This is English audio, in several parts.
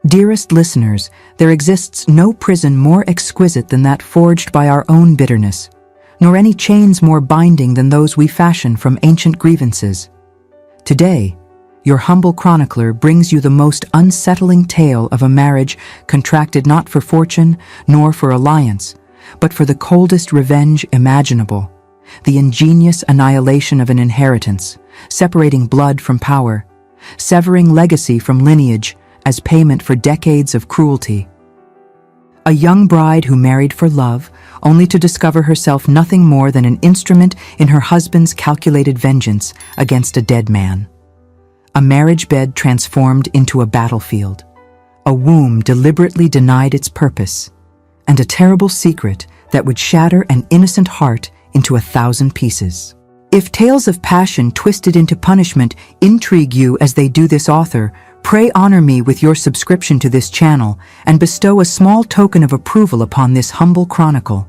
Dearest listeners, there exists no prison more exquisite than that forged by our own bitterness, nor any chains more binding than those we fashion from ancient grievances. Today, your humble chronicler brings you the most unsettling tale of a marriage contracted not for fortune nor for alliance, but for the coldest revenge imaginable, the ingenious annihilation of an inheritance, separating blood from power, severing legacy from lineage as payment for decades of cruelty. A young bride who married for love, only to discover herself nothing more than an instrument in her husband's calculated vengeance against a dead man. A marriage bed transformed into a battlefield, a womb deliberately denied its purpose, and a terrible secret that would shatter an innocent heart into 1,000 pieces. If tales of passion twisted into punishment intrigue you as they do this author, pray honor me with your subscription to this channel and bestow a small token of approval upon this humble chronicle.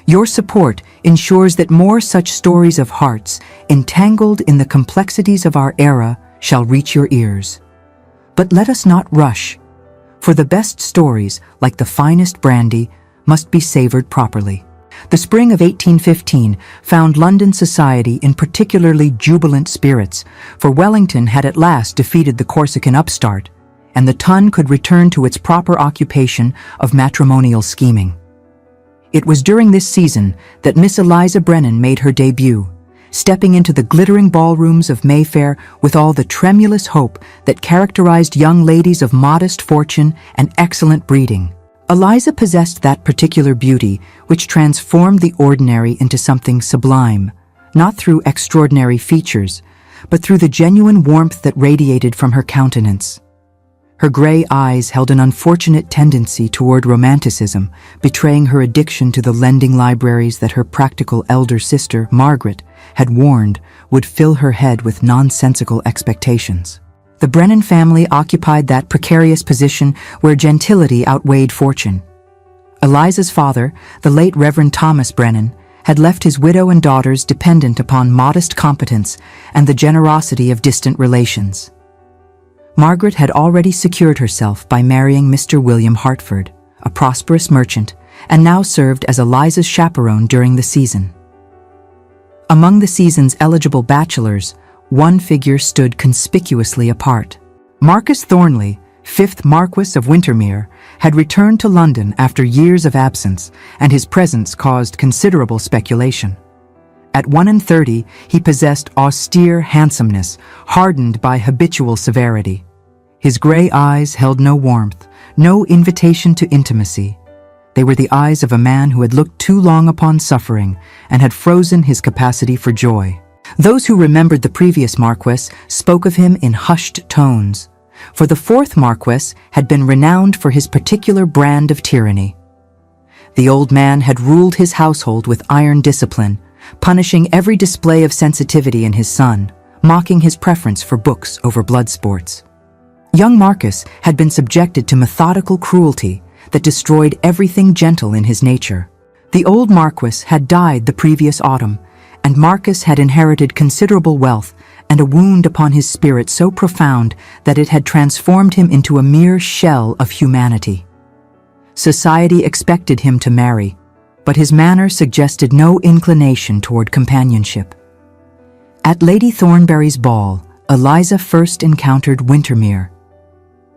Your support ensures that more such stories of hearts, entangled in the complexities of our era, shall reach your ears. But let us not rush, for the best stories, like the finest brandy, must be savored properly. The spring of 1815 found London society in particularly jubilant spirits, for Wellington had at last defeated the Corsican upstart, and the Tun could return to its proper occupation of matrimonial scheming. It was during this season that Miss Eliza Brennan made her debut, stepping into the glittering ballrooms of Mayfair with all the tremulous hope that characterized young ladies of modest fortune and excellent breeding. Eliza possessed that particular beauty which transformed the ordinary into something sublime, not through extraordinary features, but through the genuine warmth that radiated from her countenance. Her gray eyes held an unfortunate tendency toward romanticism, betraying her addiction to the lending libraries that her practical elder sister, Margaret, had warned would fill her head with nonsensical expectations. The Brennan family occupied that precarious position where gentility outweighed fortune. Eliza's father, the late Reverend Thomas Brennan, had left his widow and daughters dependent upon modest competence and the generosity of distant relations. Margaret had already secured herself by marrying Mr. William Hartford, a prosperous merchant, and now served as Eliza's chaperone during the season. Among the season's eligible bachelors, one figure stood conspicuously apart. Marcus Thornley, 5th Marquess of Wintermere, had returned to London after years of absence, and his presence caused considerable speculation. At 31, he possessed austere handsomeness, hardened by habitual severity. His gray eyes held no warmth, no invitation to intimacy. They were the eyes of a man who had looked too long upon suffering and had frozen his capacity for joy. Those who remembered the previous Marquess spoke of him in hushed tones, for the 4th Marquess had been renowned for his particular brand of tyranny. The old man had ruled his household with iron discipline, punishing every display of sensitivity in his son, mocking his preference for books over blood sports. Young Marcus had been subjected to methodical cruelty that destroyed everything gentle in his nature. The old Marquess had died the previous autumn, and Marcus had inherited considerable wealth and a wound upon his spirit so profound that it had transformed him into a mere shell of humanity. Society expected him to marry, but his manner suggested no inclination toward companionship. At Lady Thornbury's ball, Eliza first encountered Wintermere.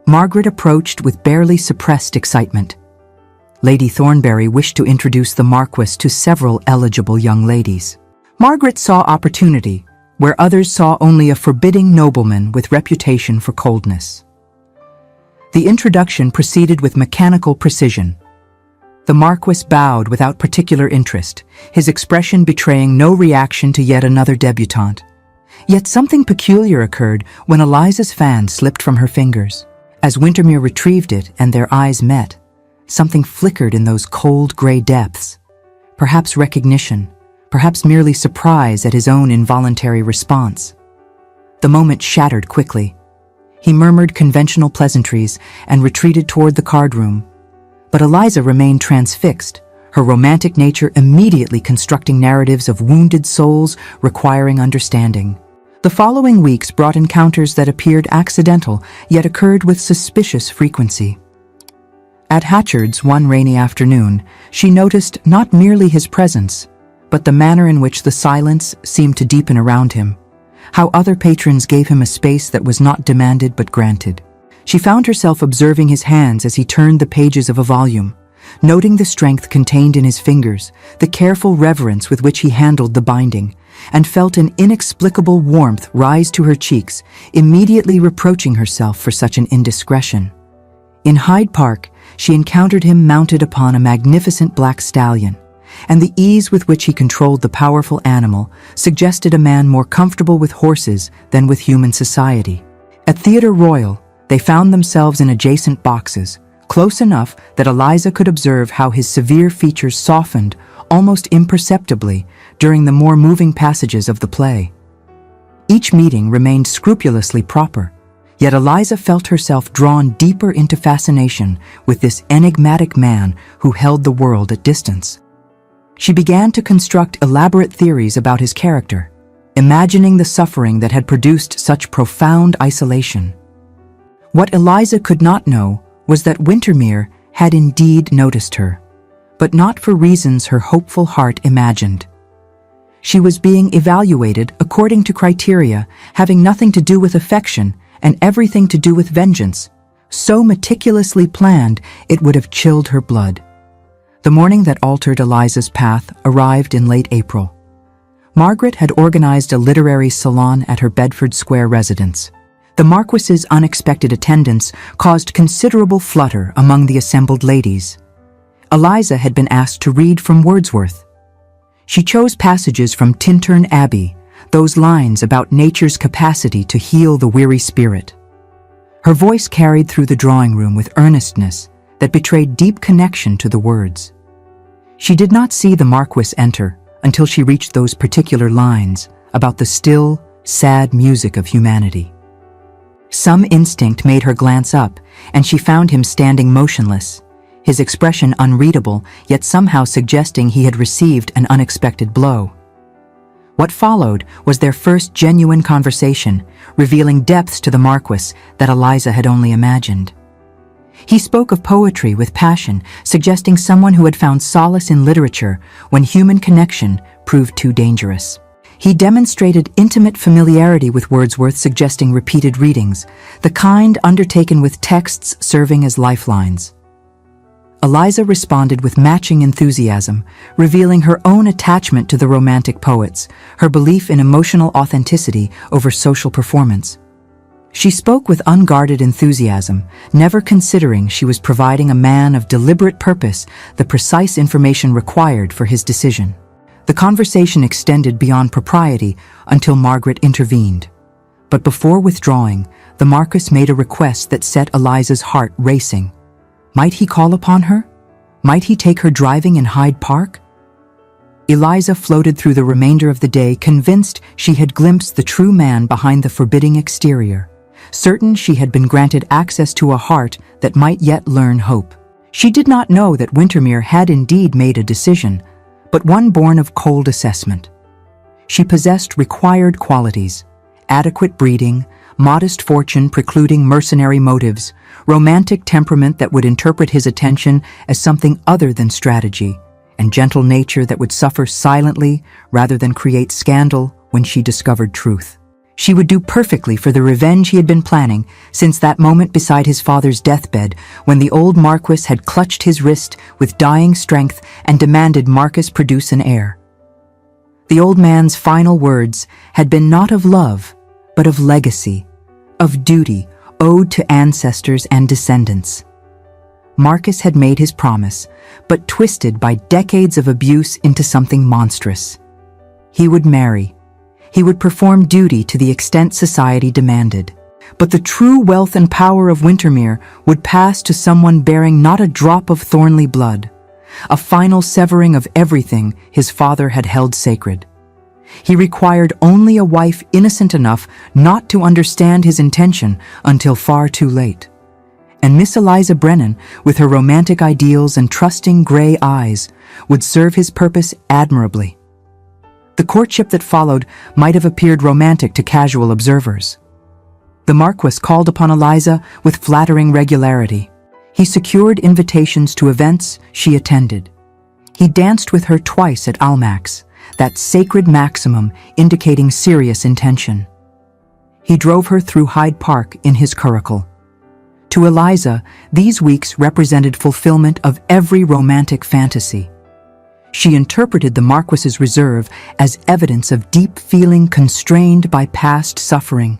Margaret approached with barely suppressed excitement. Lady Thornbury wished to introduce the Marquess to several eligible young ladies. Margaret saw opportunity, where others saw only a forbidding nobleman with reputation for coldness. The introduction proceeded with mechanical precision. The Marquess bowed without particular interest, his expression betraying no reaction to yet another debutante. Yet something peculiar occurred when Eliza's fan slipped from her fingers. As Wintermere retrieved it and their eyes met, something flickered in those cold gray depths. Perhaps recognition, perhaps merely surprise at his own involuntary response. The moment shattered quickly. He murmured conventional pleasantries and retreated toward the card room. But Eliza remained transfixed, her romantic nature immediately constructing narratives of wounded souls requiring understanding. The following weeks brought encounters that appeared accidental, yet occurred with suspicious frequency. At Hatchard's one rainy afternoon, she noticed not merely his presence, but the manner in which the silence seemed to deepen around him, how other patrons gave him a space that was not demanded but granted. She found herself observing his hands as he turned the pages of a volume, noting the strength contained in his fingers, the careful reverence with which he handled the binding, and felt an inexplicable warmth rise to her cheeks, immediately reproaching herself for such an indiscretion. In Hyde Park, she encountered him mounted upon a magnificent black stallion, and the ease with which he controlled the powerful animal suggested a man more comfortable with horses than with human society. At Theatre Royal, they found themselves in adjacent boxes, close enough that Eliza could observe how his severe features softened almost imperceptibly during the more moving passages of the play. Each meeting remained scrupulously proper, yet Eliza felt herself drawn deeper into fascination with this enigmatic man who held the world at distance. She began to construct elaborate theories about his character, imagining the suffering that had produced such profound isolation. What Eliza could not know was that Windermere had indeed noticed her, but not for reasons her hopeful heart imagined. She was being evaluated according to criteria having nothing to do with affection and everything to do with vengeance, so meticulously planned it would have chilled her blood. The morning that altered Eliza's path arrived in late April. Margaret had organized a literary salon at her Bedford Square residence. The Marquis's unexpected attendance caused considerable flutter among the assembled ladies. Eliza had been asked to read from Wordsworth. She chose passages from Tintern Abbey, those lines about nature's capacity to heal the weary spirit. Her voice carried through the drawing room with earnestness that betrayed deep connection to the words. She did not see the Marquis enter until she reached those particular lines about the still, sad music of humanity. Some instinct made her glance up, and she found him standing motionless, his expression unreadable, yet somehow suggesting he had received an unexpected blow. What followed was their first genuine conversation, revealing depths to the Marquis that Eliza had only imagined. He spoke of poetry with passion, suggesting someone who had found solace in literature when human connection proved too dangerous. He demonstrated intimate familiarity with Wordsworth, suggesting repeated readings, the kind undertaken with texts serving as lifelines. Eliza responded with matching enthusiasm, revealing her own attachment to the Romantic poets, her belief in emotional authenticity over social performance. She spoke with unguarded enthusiasm, never considering she was providing a man of deliberate purpose the precise information required for his decision. The conversation extended beyond propriety until Margaret intervened. But before withdrawing, the Marquis made a request that set Eliza's heart racing. Might he call upon her? Might he take her driving in Hyde Park? Eliza floated through the remainder of the day, convinced she had glimpsed the true man behind the forbidding exterior, certain she had been granted access to a heart that might yet learn hope. She did not know that Windermere had indeed made a decision, but one born of cold assessment. She possessed required qualities: adequate breeding, modest fortune precluding mercenary motives, romantic temperament that would interpret his attention as something other than strategy, and gentle nature that would suffer silently rather than create scandal when she discovered truth. She would do perfectly for the revenge he had been planning since that moment beside his father's deathbed when the old Marquis had clutched his wrist with dying strength and demanded Marcus produce an heir. The old man's final words had been not of love, but of legacy, of duty owed to ancestors and descendants. Marcus had made his promise, but twisted by decades of abuse into something monstrous. He would marry. He would perform duty to the extent society demanded. But the true wealth and power of Windermere would pass to someone bearing not a drop of thornly blood, a final severing of everything his father had held sacred. He required only a wife innocent enough not to understand his intention until far too late. And Miss Eliza Brennan, with her romantic ideals and trusting gray eyes, would serve his purpose admirably. The courtship that followed might have appeared romantic to casual observers. The Marquis called upon Eliza with flattering regularity. He secured invitations to events she attended. He danced with her twice at Almack's, that sacred maximum indicating serious intention. He drove her through Hyde Park in his curricle. To Eliza, these weeks represented fulfillment of every romantic fantasy. She interpreted the Marquis's reserve as evidence of deep feeling constrained by past suffering.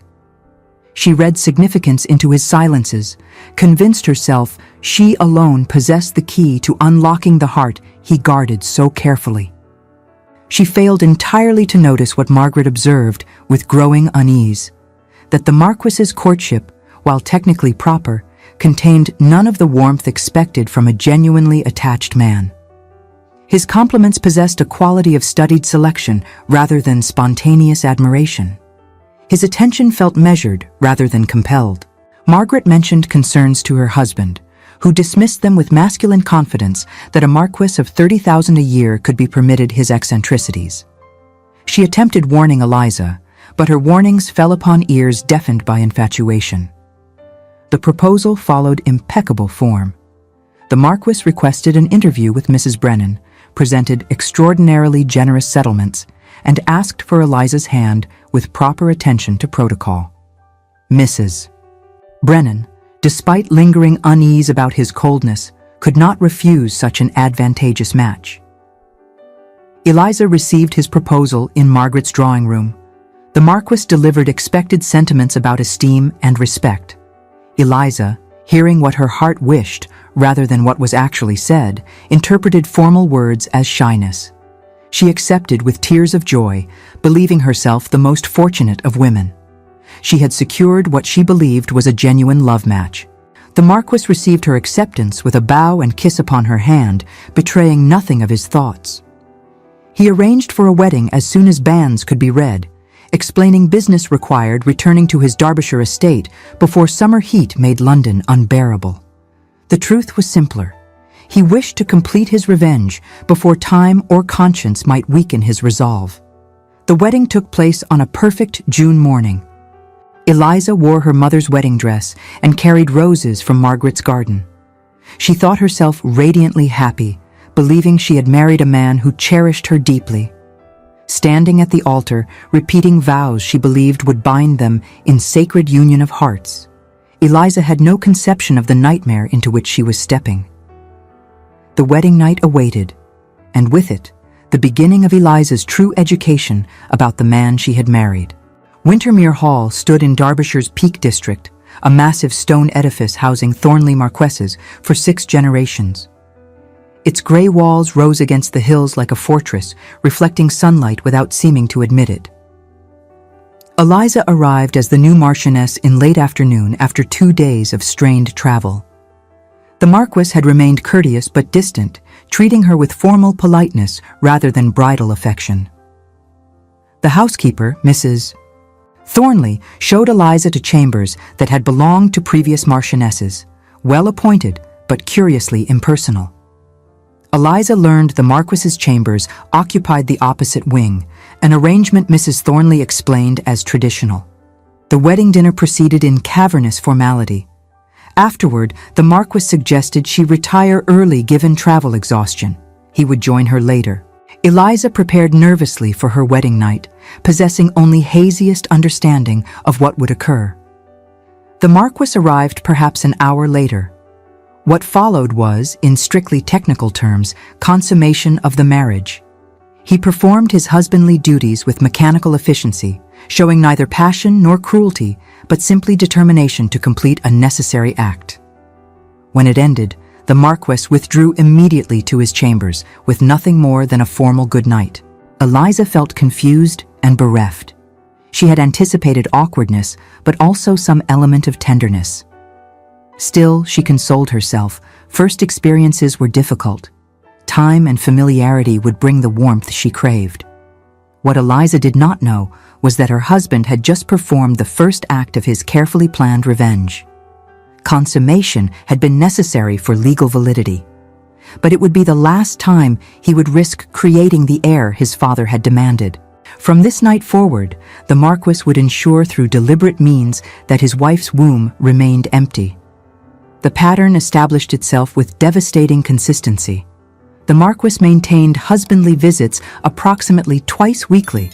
She read significance into his silences, convinced herself she alone possessed the key to unlocking the heart he guarded so carefully. She failed entirely to notice what Margaret observed with growing unease, that the Marquis's courtship, while technically proper, contained none of the warmth expected from a genuinely attached man. His compliments possessed a quality of studied selection rather than spontaneous admiration. His attention felt measured rather than compelled. Margaret mentioned concerns to her husband, who dismissed them with masculine confidence that a Marquis of 30,000 a year could be permitted his eccentricities. She attempted warning Eliza, but her warnings fell upon ears deafened by infatuation. The proposal followed impeccable form. The Marquis requested an interview with Mrs. Brennan, presented extraordinarily generous settlements, and asked for Eliza's hand with proper attention to protocol. Mrs. Brennan, despite lingering unease about his coldness, could not refuse such an advantageous match. Eliza received his proposal in Margaret's drawing room. The Marquis delivered expected sentiments about esteem and respect. Eliza, hearing what her heart wished rather than what was actually said, interpreted formal words as shyness. She accepted with tears of joy, believing herself the most fortunate of women. She had secured what she believed was a genuine love match. The Marquis received her acceptance with a bow and kiss upon her hand, betraying nothing of his thoughts. He arranged for a wedding as soon as banns could be read, explaining business required returning to his Derbyshire estate before summer heat made London unbearable. The truth was simpler. He wished to complete his revenge before time or conscience might weaken his resolve. The wedding took place on a perfect June morning. Eliza wore her mother's wedding dress and carried roses from Margaret's garden. She thought herself radiantly happy, believing she had married a man who cherished her deeply. Standing at the altar, repeating vows she believed would bind them in sacred union of hearts, Eliza had no conception of the nightmare into which she was stepping. The wedding night awaited, and with it, the beginning of Eliza's true education about the man she had married. Wintermere Hall stood in Derbyshire's Peak District, a massive stone edifice housing Thornley Marquesses for 6 generations. Its grey walls rose against the hills like a fortress, reflecting sunlight without seeming to admit it. Eliza arrived as the new Marchioness in late afternoon after 2 days of strained travel. The Marquis had remained courteous but distant, treating her with formal politeness rather than bridal affection. The housekeeper, Mrs. Thornley, showed Eliza to chambers that had belonged to previous Marchionesses, well appointed but curiously impersonal. Eliza learned the Marquis's chambers occupied the opposite wing, an arrangement Mrs. Thornley explained as traditional. The wedding dinner proceeded in cavernous formality. Afterward, the Marquis suggested she retire early given travel exhaustion. He would join her later. Eliza prepared nervously for her wedding night, possessing only haziest understanding of what would occur. The Marquis arrived perhaps an hour later. What followed was, in strictly technical terms, consummation of the marriage. He performed his husbandly duties with mechanical efficiency, showing neither passion nor cruelty, but simply determination to complete a necessary act. When it ended, the Marquis withdrew immediately to his chambers with nothing more than a formal good night. Eliza felt confused and bereft. She had anticipated awkwardness, but also some element of tenderness. Still, she consoled herself, first experiences were difficult. Time and familiarity would bring the warmth she craved. What Eliza did not know was that her husband had just performed the first act of his carefully planned revenge. Consummation had been necessary for legal validity, but it would be the last time he would risk creating the heir his father had demanded. From this night forward, the Marquis would ensure through deliberate means that his wife's womb remained empty. The pattern established itself with devastating consistency. The Marquis maintained husbandly visits approximately twice weekly,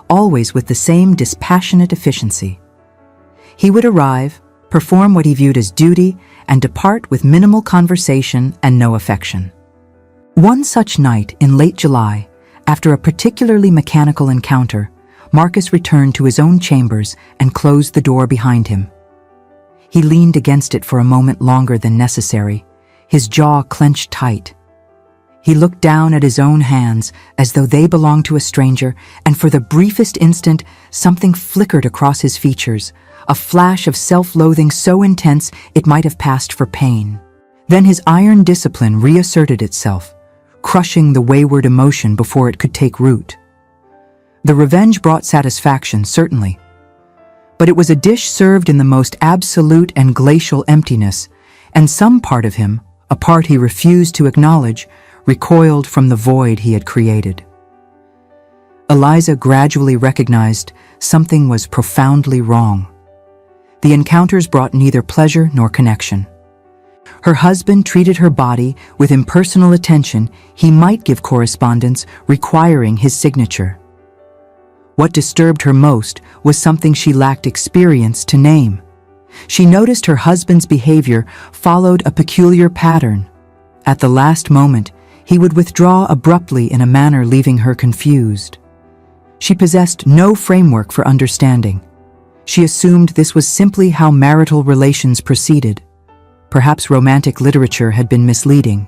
always with the same dispassionate efficiency. He would arrive, perform what he viewed as duty, and depart with minimal conversation and no affection. One such night in late July, after a particularly mechanical encounter, Marcus returned to his own chambers and closed the door behind him. He leaned against it for a moment longer than necessary, his jaw clenched tight. He looked down at his own hands as though they belonged to a stranger, and for the briefest instant, something flickered across his features, a flash of self-loathing so intense it might have passed for pain. Then his iron discipline reasserted itself, crushing the wayward emotion before it could take root. The revenge brought satisfaction, certainly, but it was a dish served in the most absolute and glacial emptiness, and some part of him, a part he refused to acknowledge, recoiled from the void he had created. Eliza gradually recognized something was profoundly wrong. The encounters brought neither pleasure nor connection. Her husband treated her body with impersonal attention. He might give correspondence requiring his signature. What disturbed her most was something she lacked experience to name. She noticed her husband's behavior followed a peculiar pattern. At the last moment, he would withdraw abruptly in a manner leaving her confused. She possessed no framework for understanding. She assumed this was simply how marital relations proceeded. Perhaps romantic literature had been misleading.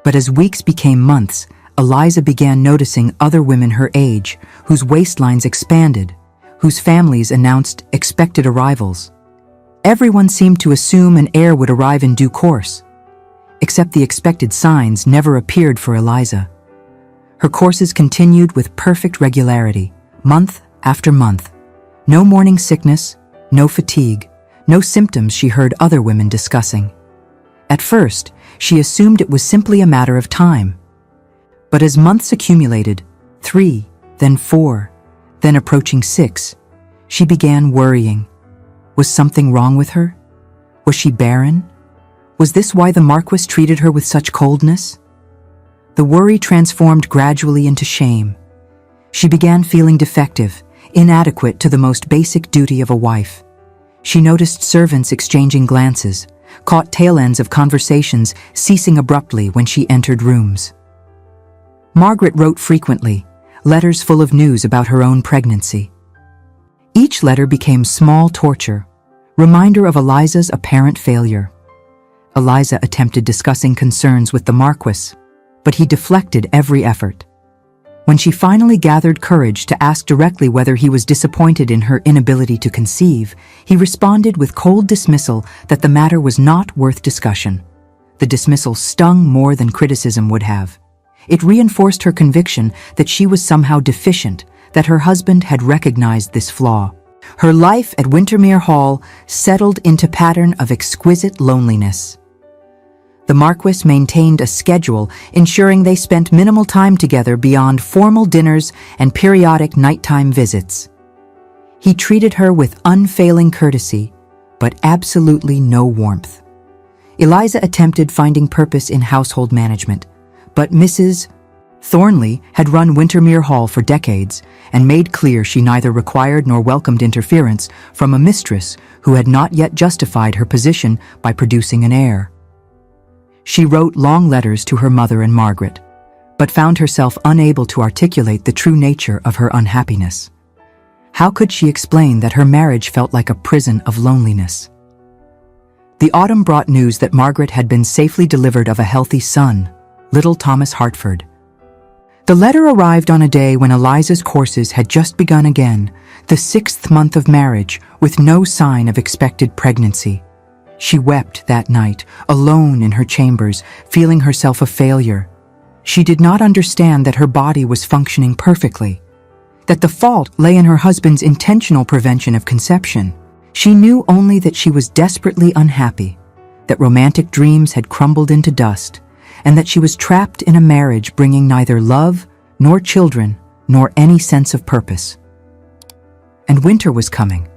But as weeks became months, Eliza began noticing other women her age, whose waistlines expanded, whose families announced expected arrivals. Everyone seemed to assume an heir would arrive in due course. Except the expected signs never appeared for Eliza. Her courses continued with perfect regularity, month after month. No morning sickness, no fatigue, no symptoms she heard other women discussing. At first, she assumed it was simply a matter of time. But as months accumulated, 3, then 4, then approaching 6, she began worrying. Was something wrong with her? Was she barren? Was this why the Marquis treated her with such coldness? The worry transformed gradually into shame. She began feeling defective, inadequate to the most basic duty of a wife. She noticed servants exchanging glances, caught tail ends of conversations ceasing abruptly when she entered rooms. Margaret wrote frequently, letters full of news about her own pregnancy. Each letter became small torture, reminder of Eliza's apparent failure. Eliza attempted discussing concerns with the Marquis, but he deflected every effort. When she finally gathered courage to ask directly whether he was disappointed in her inability to conceive, he responded with cold dismissal that the matter was not worth discussion. The dismissal stung more than criticism would have. It reinforced her conviction that she was somehow deficient, that her husband had recognized this flaw. Her life at Windermere Hall settled into a pattern of exquisite loneliness. The Marquis maintained a schedule, ensuring they spent minimal time together beyond formal dinners and periodic nighttime visits. He treated her with unfailing courtesy, but absolutely no warmth. Eliza attempted finding purpose in household management, but Mrs. Thornley had run Windermere Hall for decades and made clear she neither required nor welcomed interference from a mistress who had not yet justified her position by producing an heir. She wrote long letters to her mother and Margaret, but found herself unable to articulate the true nature of her unhappiness. How could she explain that her marriage felt like a prison of loneliness? The autumn brought news that Margaret had been safely delivered of a healthy son, little Thomas Hartford. The letter arrived on a day when Eliza's courses had just begun again, the 6th month of marriage, with no sign of expected pregnancy. She wept that night, alone in her chambers, feeling herself a failure. She did not understand that her body was functioning perfectly, that the fault lay in her husband's intentional prevention of conception. She knew only that she was desperately unhappy, that romantic dreams had crumbled into dust, and that she was trapped in a marriage bringing neither love nor children, nor any sense of purpose. And winter was coming,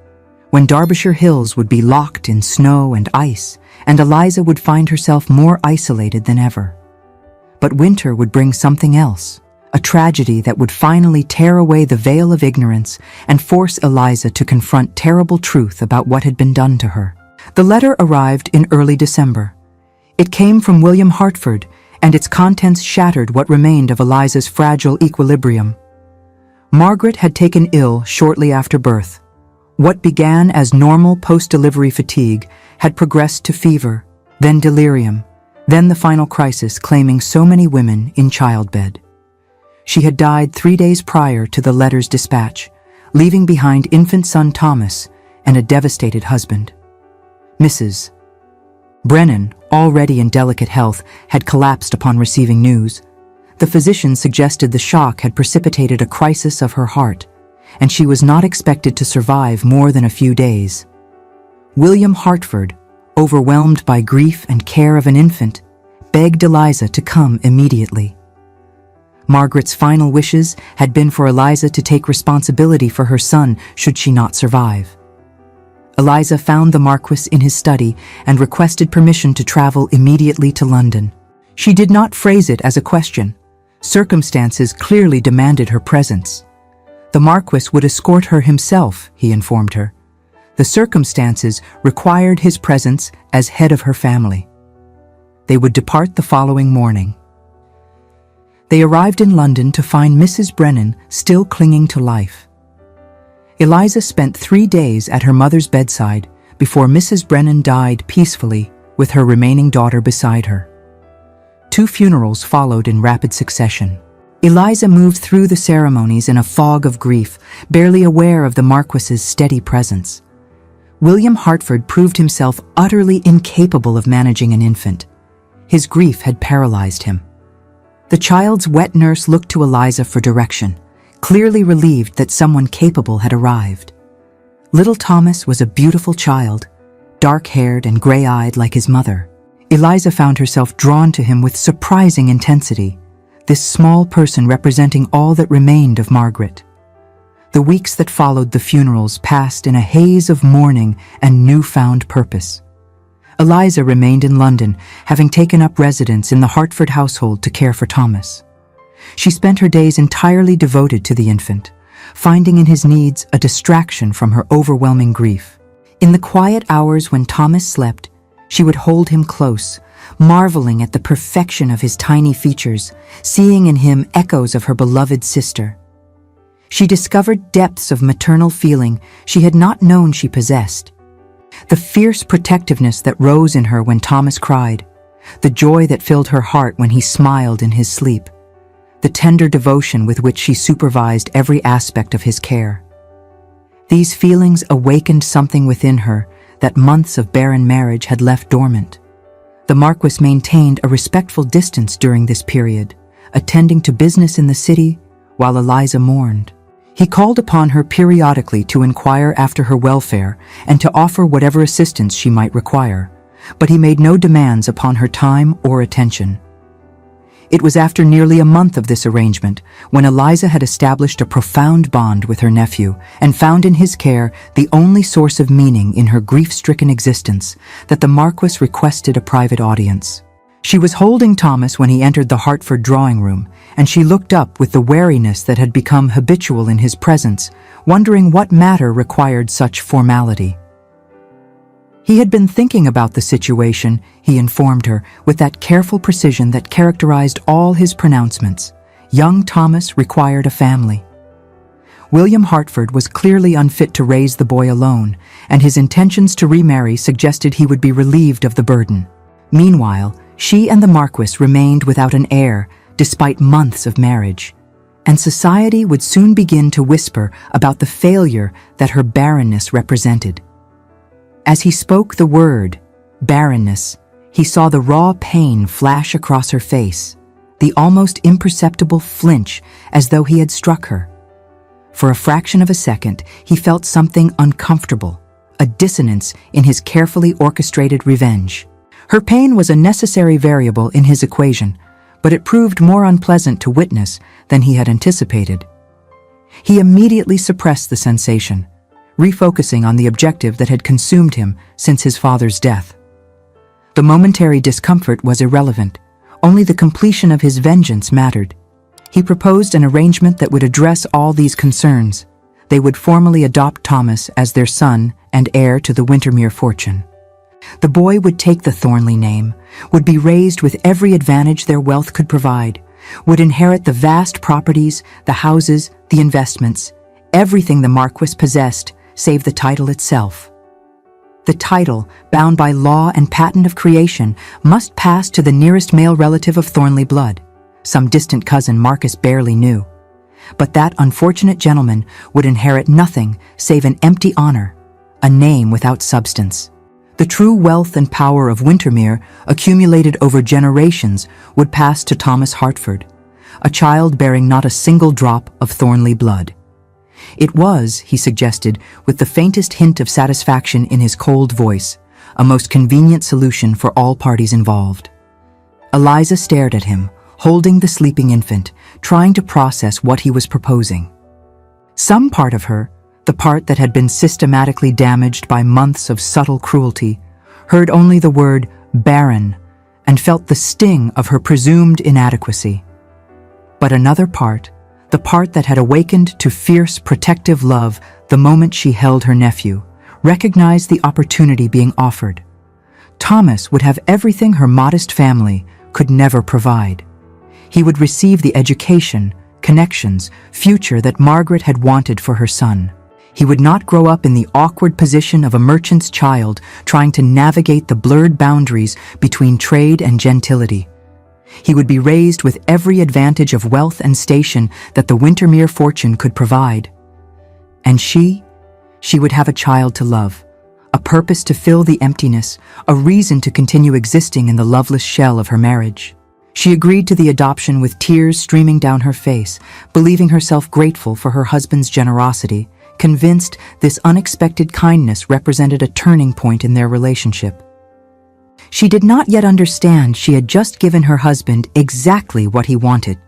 when Derbyshire hills would be locked in snow and ice, and Eliza would find herself more isolated than ever. But winter would bring something else, a tragedy that would finally tear away the veil of ignorance and force Eliza to confront terrible truth about what had been done to her. The letter arrived in early December. It came from William Hartford, and its contents shattered what remained of Eliza's fragile equilibrium. Margaret had taken ill shortly after birth. What began as normal post-delivery fatigue had progressed to fever, then delirium, then the final crisis claiming so many women in childbed. She had died 3 days prior to the letter's dispatch, leaving behind infant son Thomas and a devastated husband. Mrs. Brennan, already in delicate health, had collapsed upon receiving news. The physician suggested the shock had precipitated a crisis of her heart, and she was not expected to survive more than a few days. William Hartford, overwhelmed by grief and care of an infant, begged Eliza to come immediately. Margaret's final wishes had been for Eliza to take responsibility for her son should she not survive. Eliza found the Marquis in his study and requested permission to travel immediately to London. She did not phrase it as a question. Circumstances clearly demanded her presence. The Marquis would escort her himself, he informed her. The circumstances required his presence as head of her family. They would depart the following morning. They arrived in London to find Mrs. Brennan still clinging to life. Eliza spent 3 days at her mother's bedside before Mrs. Brennan died peacefully with her remaining daughter beside her. 2 funerals followed in rapid succession. Eliza moved through the ceremonies in a fog of grief, barely aware of the Marquis's steady presence. William Hartford proved himself utterly incapable of managing an infant. His grief had paralyzed him. The child's wet nurse looked to Eliza for direction, clearly relieved that someone capable had arrived. Little Thomas was a beautiful child, dark-haired and gray-eyed like his mother. Eliza found herself drawn to him with surprising intensity, this small person representing all that remained of Margaret. The weeks that followed the funerals passed in a haze of mourning and newfound purpose. Eliza remained in London, having taken up residence in the Hartford household to care for Thomas. She spent her days entirely devoted to the infant, finding in his needs a distraction from her overwhelming grief. In the quiet hours when Thomas slept, she would hold him close, marveling at the perfection of his tiny features, seeing in him echoes of her beloved sister. She discovered depths of maternal feeling she had not known she possessed. The fierce protectiveness that rose in her when Thomas cried, the joy that filled her heart when he smiled in his sleep, the tender devotion with which she supervised every aspect of his care. These feelings awakened something within her that months of barren marriage had left dormant. The Marquis maintained a respectful distance during this period, attending to business in the city while Eliza mourned. He called upon her periodically to inquire after her welfare and to offer whatever assistance she might require, but he made no demands upon her time or attention. It was after nearly a month of this arrangement, when Eliza had established a profound bond with her nephew and found in his care the only source of meaning in her grief-stricken existence, that the Marquis requested a private audience. She was holding Thomas when he entered the Hartford drawing room, and she looked up with the wariness that had become habitual in his presence, wondering what matter required such formality. He had been thinking about the situation, he informed her, with that careful precision that characterized all his pronouncements. Young Thomas required a family. William Hartford was clearly unfit to raise the boy alone, and his intentions to remarry suggested he would be relieved of the burden. Meanwhile, she and the Marquis remained without an heir, despite months of marriage, and society would soon begin to whisper about the failure that her barrenness represented. As he spoke the word, barrenness, he saw the raw pain flash across her face, the almost imperceptible flinch as though he had struck her. For a fraction of a second, he felt something uncomfortable, a dissonance in his carefully orchestrated revenge. Her pain was a necessary variable in his equation, but it proved more unpleasant to witness than he had anticipated. He immediately suppressed the sensation, refocusing on the objective that had consumed him since his father's death. The momentary discomfort was irrelevant. Only the completion of his vengeance mattered. He proposed an arrangement that would address all these concerns. They would formally adopt Thomas as their son and heir to the Wintermere fortune. The boy would take the Thornley name, would be raised with every advantage their wealth could provide, would inherit the vast properties, the houses, the investments, everything the Marquess possessed, save the title itself. The title, bound by law and patent of creation, must pass to the nearest male relative of Thornley blood, some distant cousin Marcus barely knew. But that unfortunate gentleman would inherit nothing save an empty honor, a name without substance. The true wealth and power of Wintermere, accumulated over generations, would pass to Thomas Hartford, a child bearing not a single drop of Thornley blood. It was, he suggested, with the faintest hint of satisfaction in his cold voice, a most convenient solution for all parties involved. Eliza stared at him, holding the sleeping infant, trying to process what he was proposing. Some part of her, the part that had been systematically damaged by months of subtle cruelty, heard only the word Barren and felt the sting of her presumed inadequacy. But another part, the part that had awakened to fierce protective love the moment she held her nephew, recognized the opportunity being offered. Thomas would have everything her modest family could never provide. He would receive the education, connections, future that Margaret had wanted for her son. He would not grow up in the awkward position of a merchant's child trying to navigate the blurred boundaries between trade and gentility. He would be raised with every advantage of wealth and station that the Wintermere fortune could provide. And she would have a child to love, a purpose to fill the emptiness, a reason to continue existing in the loveless shell of her marriage. She agreed to the adoption with tears streaming down her face, believing herself grateful for her husband's generosity, convinced this unexpected kindness represented a turning point in their relationship. She did not yet understand she had just given her husband exactly what he wanted,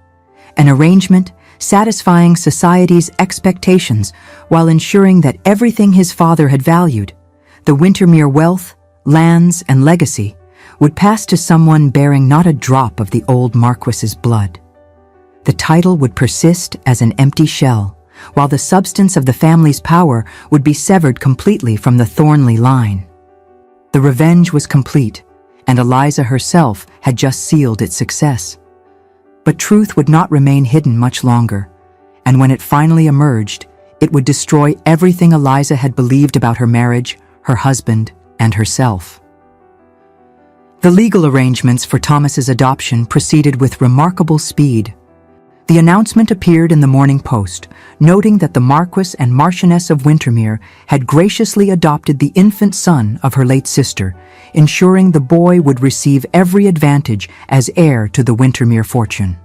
an arrangement satisfying society's expectations while ensuring that everything his father had valued, the Wintermere wealth, lands, and legacy, would pass to someone bearing not a drop of the old Marquess's blood. The title would persist as an empty shell, while the substance of the family's power would be severed completely from the Thornley line. The revenge was complete, and Eliza herself had just sealed its success. But truth would not remain hidden much longer, and when it finally emerged, it would destroy everything Eliza had believed about her marriage, her husband, and herself. The legal arrangements for Thomas's adoption proceeded with remarkable speed. The announcement appeared in the Morning Post, noting that the Marquess and Marchioness of Wintermere had graciously adopted the infant son of her late sister, ensuring the boy would receive every advantage as heir to the Wintermere fortune.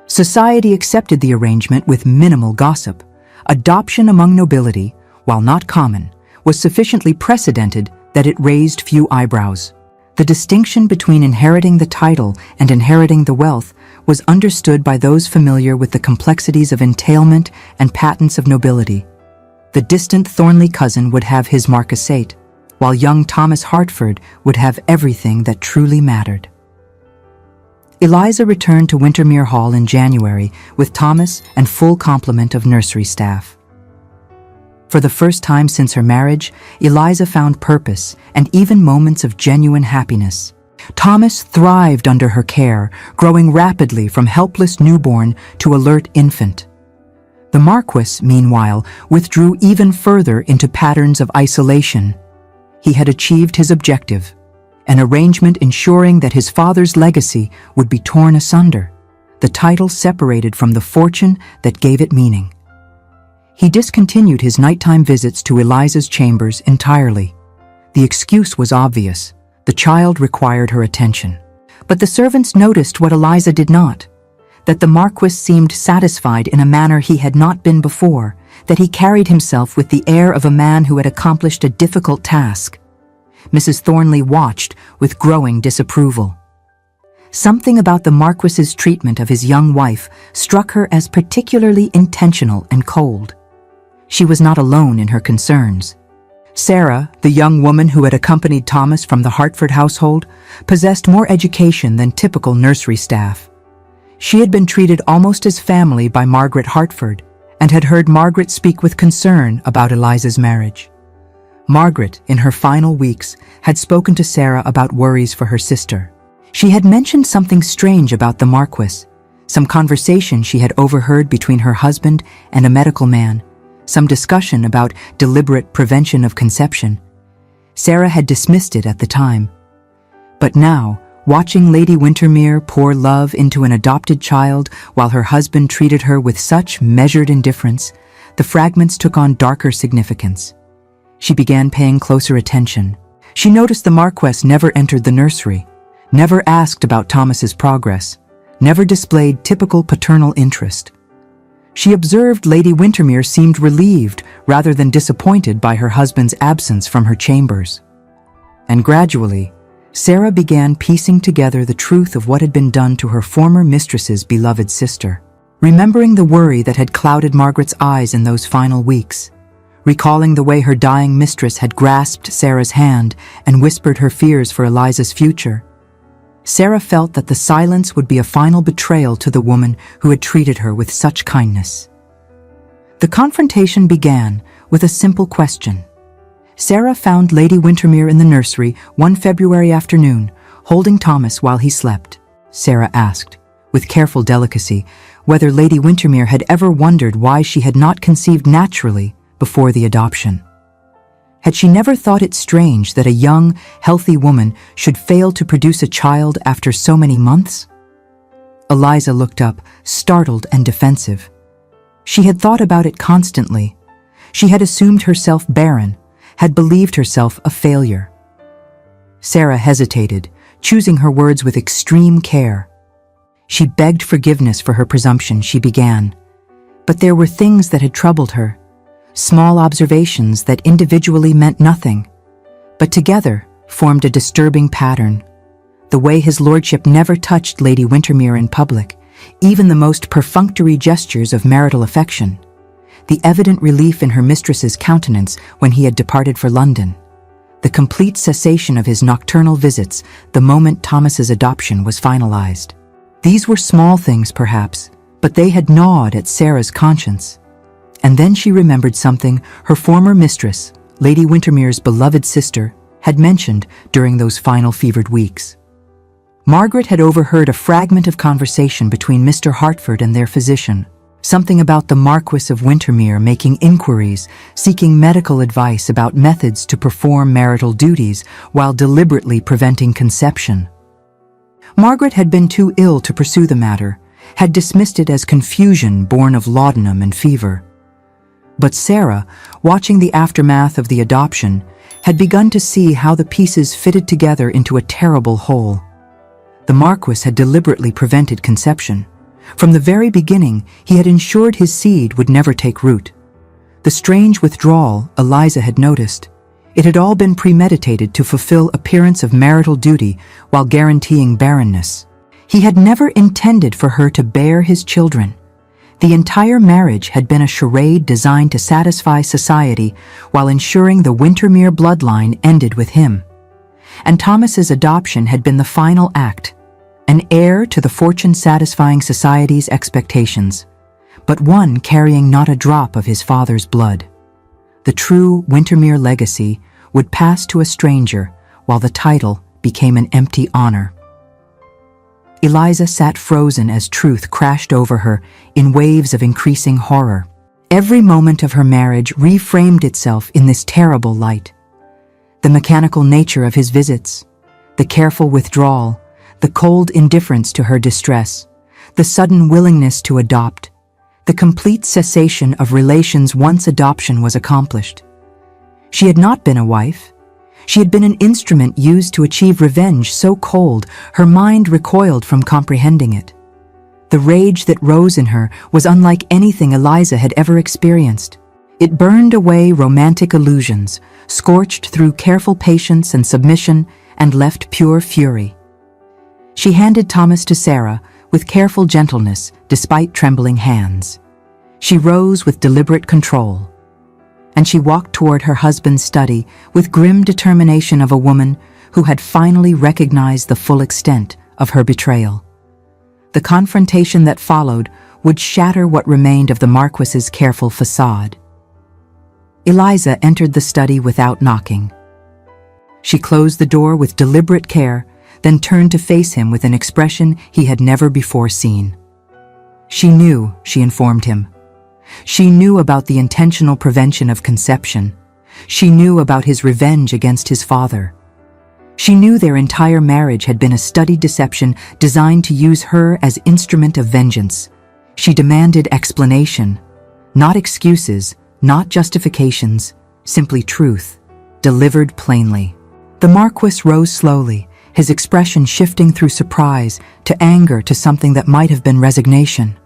Society accepted the arrangement with minimal gossip. Adoption among nobility, while not common, was sufficiently precedented that it raised few eyebrows. The distinction between inheriting the title and inheriting the wealth was understood by those familiar with the complexities of entailment and patents of nobility. The distant Thornley cousin would have his marquisate, while young Thomas Hartford would have everything that truly mattered. Eliza returned to Wintermere Hall in January with Thomas and full complement of nursery staff. For the first time since her marriage, Eliza found purpose and even moments of genuine happiness. Thomas thrived under her care, growing rapidly from helpless newborn to alert infant. The Marquess, meanwhile, withdrew even further into patterns of isolation. He had achieved his objective, an arrangement ensuring that his father's legacy would be torn asunder, the title separated from the fortune that gave it meaning. He discontinued his nighttime visits to Eliza's chambers entirely. The excuse was obvious. The child required her attention. But the servants noticed what Eliza did not, that the Marquess seemed satisfied in a manner he had not been before, that he carried himself with the air of a man who had accomplished a difficult task. Mrs. Thornley watched with growing disapproval. Something about the Marquis's treatment of his young wife struck her as particularly intentional and cold. She was not alone in her concerns. Sarah, the young woman who had accompanied Thomas from the Hartford household, possessed more education than typical nursery staff. She had been treated almost as family by Margaret Hartford and had heard Margaret speak with concern about Eliza's marriage. Margaret, in her final weeks, had spoken to Sarah about worries for her sister. She had mentioned something strange about the Marquis, some conversation she had overheard between her husband and a medical man, some discussion about deliberate prevention of conception. Sarah had dismissed it at the time. But now, watching Lady Windermere pour love into an adopted child while her husband treated her with such measured indifference, the fragments took on darker significance. She began paying closer attention. She noticed the Marquess never entered the nursery, never asked about Thomas's progress, never displayed typical paternal interest. She observed Lady Windermere seemed relieved rather than disappointed by her husband's absence from her chambers. And gradually, Sarah began piecing together the truth of what had been done to her former mistress's beloved sister. Remembering the worry that had clouded Margaret's eyes in those final weeks, recalling the way her dying mistress had grasped Sarah's hand and whispered her fears for Eliza's future, Sarah felt that the silence would be a final betrayal to the woman who had treated her with such kindness. The confrontation began with a simple question. Sarah found Lady Windermere in the nursery one February afternoon, holding Thomas while he slept. Sarah asked, with careful delicacy, whether Lady Windermere had ever wondered why she had not conceived naturally before the adoption. Had she never thought it strange that a young, healthy woman should fail to produce a child after so many months? Eliza looked up, startled and defensive. She had thought about it constantly. She had assumed herself barren, had believed herself a failure. Sarah hesitated, choosing her words with extreme care. She begged forgiveness for her presumption, she began. But there were things that had troubled her. Small observations that individually meant nothing, but together formed a disturbing pattern. The way his lordship never touched Lady Windermere in public, even the most perfunctory gestures of marital affection. The evident relief in her mistress's countenance when he had departed for London. The complete cessation of his nocturnal visits the moment Thomas's adoption was finalized. These were small things, perhaps, but they had gnawed at Sarah's conscience. And then she remembered something her former mistress, Lady Windermere's beloved sister, had mentioned during those final fevered weeks. Margaret had overheard a fragment of conversation between Mr. Hartford and their physician, something about the Marquis of Windermere making inquiries, seeking medical advice about methods to perform marital duties while deliberately preventing conception. Margaret had been too ill to pursue the matter, had dismissed it as confusion born of laudanum and fever. But Sarah, watching the aftermath of the adoption, had begun to see how the pieces fitted together into a terrible whole. The Marquis had deliberately prevented conception. From the very beginning, he had ensured his seed would never take root. The strange withdrawal Eliza had noticed, it had all been premeditated to fulfill appearance of marital duty while guaranteeing barrenness. He had never intended for her to bear his children. The entire marriage had been a charade designed to satisfy society while ensuring the Windermere bloodline ended with him. And Thomas's adoption had been the final act, an heir to the fortune satisfying society's expectations, but one carrying not a drop of his father's blood. The true Windermere legacy would pass to a stranger while the title became an empty honor. Eliza sat frozen as truth crashed over her in waves of increasing horror. Every moment of her marriage reframed itself in this terrible light. The mechanical nature of his visits, the careful withdrawal, the cold indifference to her distress, the sudden willingness to adopt, the complete cessation of relations once adoption was accomplished. She had not been a wife. She had been an instrument used to achieve revenge so cold her mind recoiled from comprehending it. The rage that rose in her was unlike anything Eliza had ever experienced. It burned away romantic illusions, scorched through careful patience and submission, and left pure fury. She handed Thomas to Sarah with careful gentleness despite trembling hands. She rose with deliberate control, and she walked toward her husband's study with grim determination of a woman who had finally recognized the full extent of her betrayal. The confrontation that followed would shatter what remained of the Marquis's careful facade. Eliza entered the study without knocking. She closed the door with deliberate care, then turned to face him with an expression he had never before seen. She knew, she informed him. She knew about the intentional prevention of conception. She knew about his revenge against his father. She knew their entire marriage had been a studied deception designed to use her as instrument of vengeance. She demanded explanation, not excuses, not justifications, simply truth, delivered plainly. The Marquis rose slowly, his expression shifting through surprise to anger to something that might have been resignation.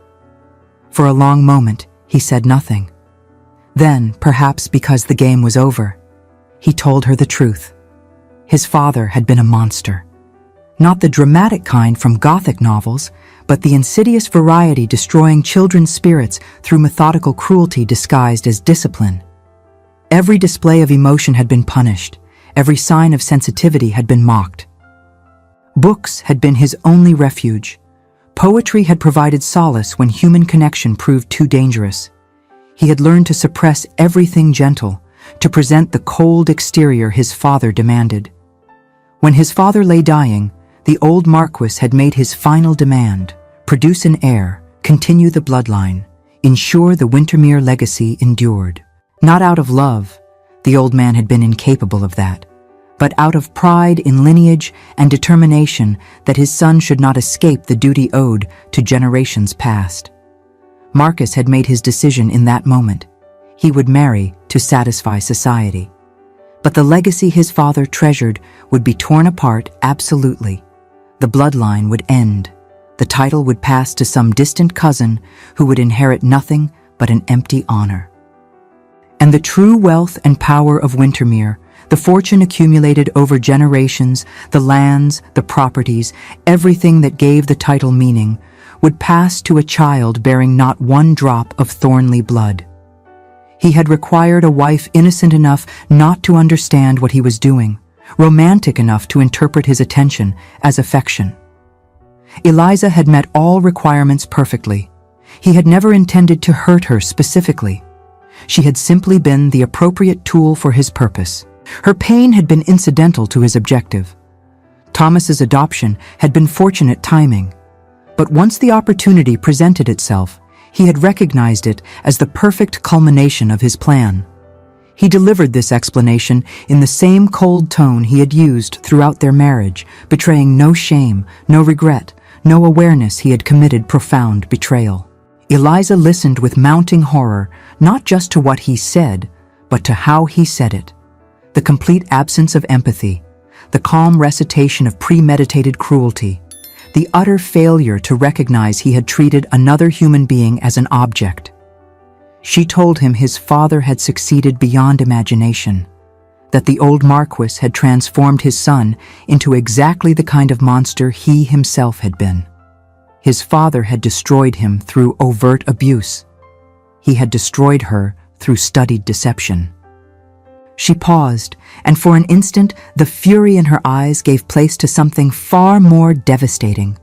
For a long moment, he said nothing. Then, perhaps because the game was over, he told her the truth. His father had been a monster. Not the dramatic kind from Gothic novels, but the insidious variety destroying children's spirits through methodical cruelty disguised as discipline. Every display of emotion had been punished. Every sign of sensitivity had been mocked. Books had been his only refuge. Poetry had provided solace when human connection proved too dangerous. He had learned to suppress everything gentle, to present the cold exterior his father demanded. When his father lay dying, the old Marquis had made his final demand: produce an heir, continue the bloodline, ensure the Wintermere legacy endured. Not out of love, the old man had been incapable of that, but out of pride in lineage and determination that his son should not escape the duty owed to generations past. Marcus had made his decision in that moment. He would marry to satisfy society. But the legacy his father treasured would be torn apart absolutely. The bloodline would end. The title would pass to some distant cousin who would inherit nothing but an empty honor. And the true wealth and power of Wintermere, the fortune accumulated over generations, the lands, the properties, everything that gave the title meaning, would pass to a child bearing not one drop of Thornley blood. He had required a wife innocent enough not to understand what he was doing, romantic enough to interpret his attention as affection. Eliza had met all requirements perfectly. He had never intended to hurt her specifically. She had simply been the appropriate tool for his purpose. Her pain had been incidental to his objective. Thomas's adoption had been fortunate timing. But once the opportunity presented itself, he had recognized it as the perfect culmination of his plan. He delivered this explanation in the same cold tone he had used throughout their marriage, betraying no shame, no regret, no awareness he had committed profound betrayal. Eliza listened with mounting horror, not just to what he said, but to how he said it. The complete absence of empathy, the calm recitation of premeditated cruelty, the utter failure to recognize he had treated another human being as an object. She told him his father had succeeded beyond imagination, that the old Marquis had transformed his son into exactly the kind of monster he himself had been. His father had destroyed him through overt abuse. He had destroyed her through studied deception. She paused, and for an instant the fury in her eyes gave place to something far more devastating,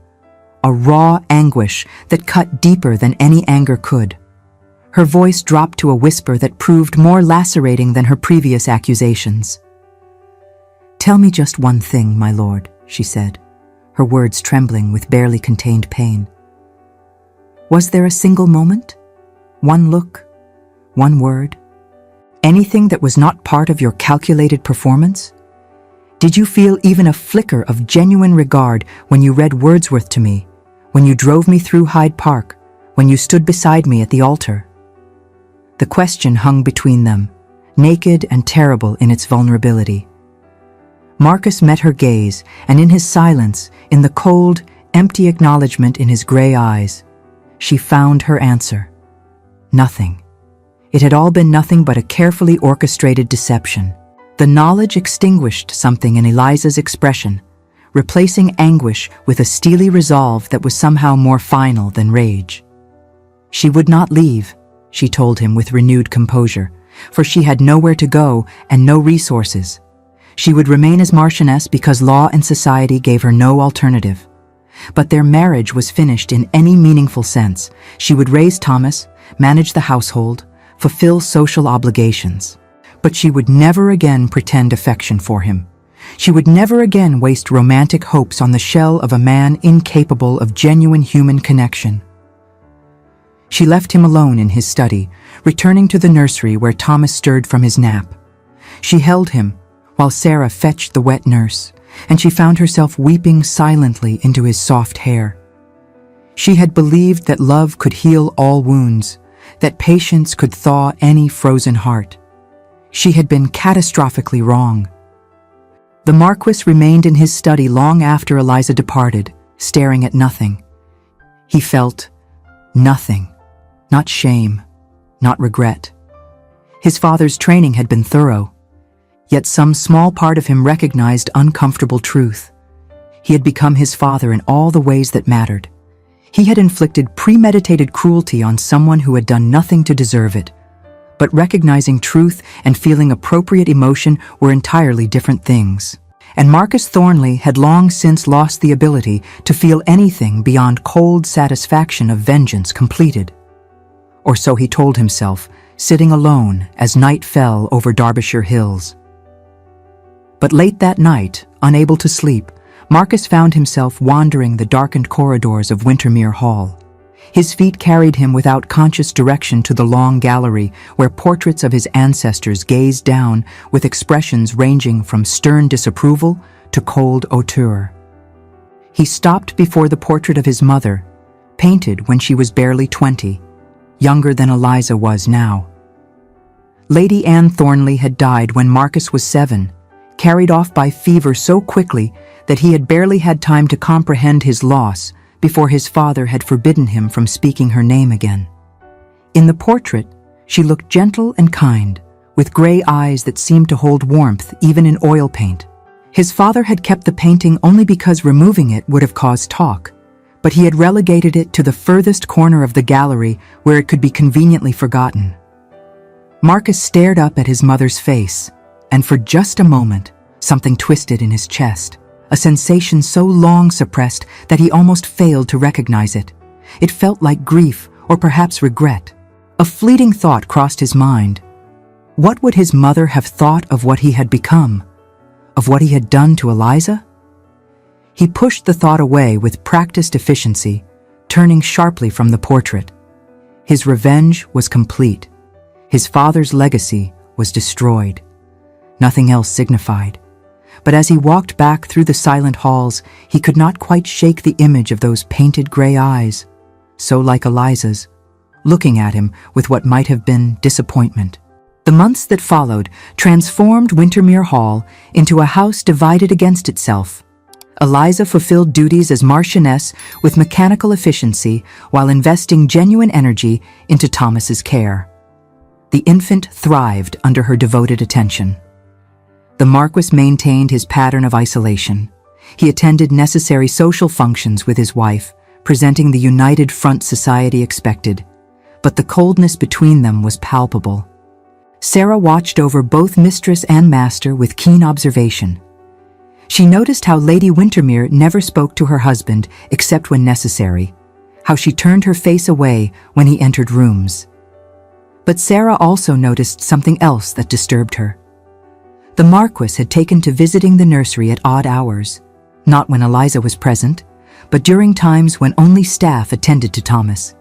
a raw anguish that cut deeper than any anger could. Her voice dropped to a whisper that proved more lacerating than her previous accusations. "Tell me just one thing, my lord," she said, her words trembling with barely contained pain. "Was there a single moment? One look? One word? Anything that was not part of your calculated performance? Did you feel even a flicker of genuine regard when you read Wordsworth to me, when you drove me through Hyde Park, when you stood beside me at the altar?" The question hung between them, naked and terrible in its vulnerability. Marcus met her gaze, and in his silence, in the cold, empty acknowledgement in his gray eyes, she found her answer. Nothing. It had all been nothing but a carefully orchestrated deception. The knowledge extinguished something in Eliza's expression, replacing anguish with a steely resolve that was somehow more final than rage. She would not leave, she told him with renewed composure, for she had nowhere to go and no resources. She would remain as Marchioness because law and society gave her no alternative. But their marriage was finished in any meaningful sense. She would raise Thomas, manage the household, fulfill social obligations. But she would never again pretend affection for him. She would never again waste romantic hopes on the shell of a man incapable of genuine human connection. She left him alone in his study, returning to the nursery where Thomas stirred from his nap. She held him, while Sarah fetched the wet nurse, and she found herself weeping silently into his soft hair. She had believed that love could heal all wounds, that patience could thaw any frozen heart. She had been catastrophically wrong. The Marquis remained in his study long after Eliza departed, staring at nothing. He felt nothing, not shame, not regret. His father's training had been thorough, yet some small part of him recognized uncomfortable truth. He had become his father in all the ways that mattered. He had inflicted premeditated cruelty on someone who had done nothing to deserve it. But recognizing truth and feeling appropriate emotion were entirely different things. And Marcus Thornley had long since lost the ability to feel anything beyond cold satisfaction of vengeance completed. Or so he told himself, sitting alone as night fell over Derbyshire hills. But late that night, unable to sleep, Marcus found himself wandering the darkened corridors of Wintermere Hall. His feet carried him without conscious direction to the long gallery where portraits of his ancestors gazed down with expressions ranging from stern disapproval to cold hauteur. He stopped before the portrait of his mother, painted when she was barely 20, younger than Eliza was now. Lady Anne Thornley had died when Marcus was 7, carried off by fever so quickly that he had barely had time to comprehend his loss before his father had forbidden him from speaking her name again. In the portrait, she looked gentle and kind, with gray eyes that seemed to hold warmth even in oil paint. His father had kept the painting only because removing it would have caused talk, but he had relegated it to the furthest corner of the gallery where it could be conveniently forgotten. Marcus stared up at his mother's face, and for just a moment, something twisted in his chest. A sensation so long suppressed that he almost failed to recognize it. It felt like grief or perhaps regret. A fleeting thought crossed his mind. What would his mother have thought of what he had become? Of what he had done to Eliza? He pushed the thought away with practiced efficiency, turning sharply from the portrait. His revenge was complete. His father's legacy was destroyed. Nothing else signified. But as he walked back through the silent halls, he could not quite shake the image of those painted gray eyes, so like Eliza's, looking at him with what might have been disappointment. The months that followed transformed Wintermere Hall into a house divided against itself. Eliza fulfilled duties as Marchioness with mechanical efficiency while investing genuine energy into Thomas's care. The infant thrived under her devoted attention. The Marquis maintained his pattern of isolation. He attended necessary social functions with his wife, presenting the united front society expected, but the coldness between them was palpable. Sarah watched over both mistress and master with keen observation. She noticed how Lady Wintermere never spoke to her husband except when necessary, how she turned her face away when he entered rooms. But Sarah also noticed something else that disturbed her. The Marquis had taken to visiting the nursery at odd hours, not when Eliza was present, but during times when only staff attended to Thomas.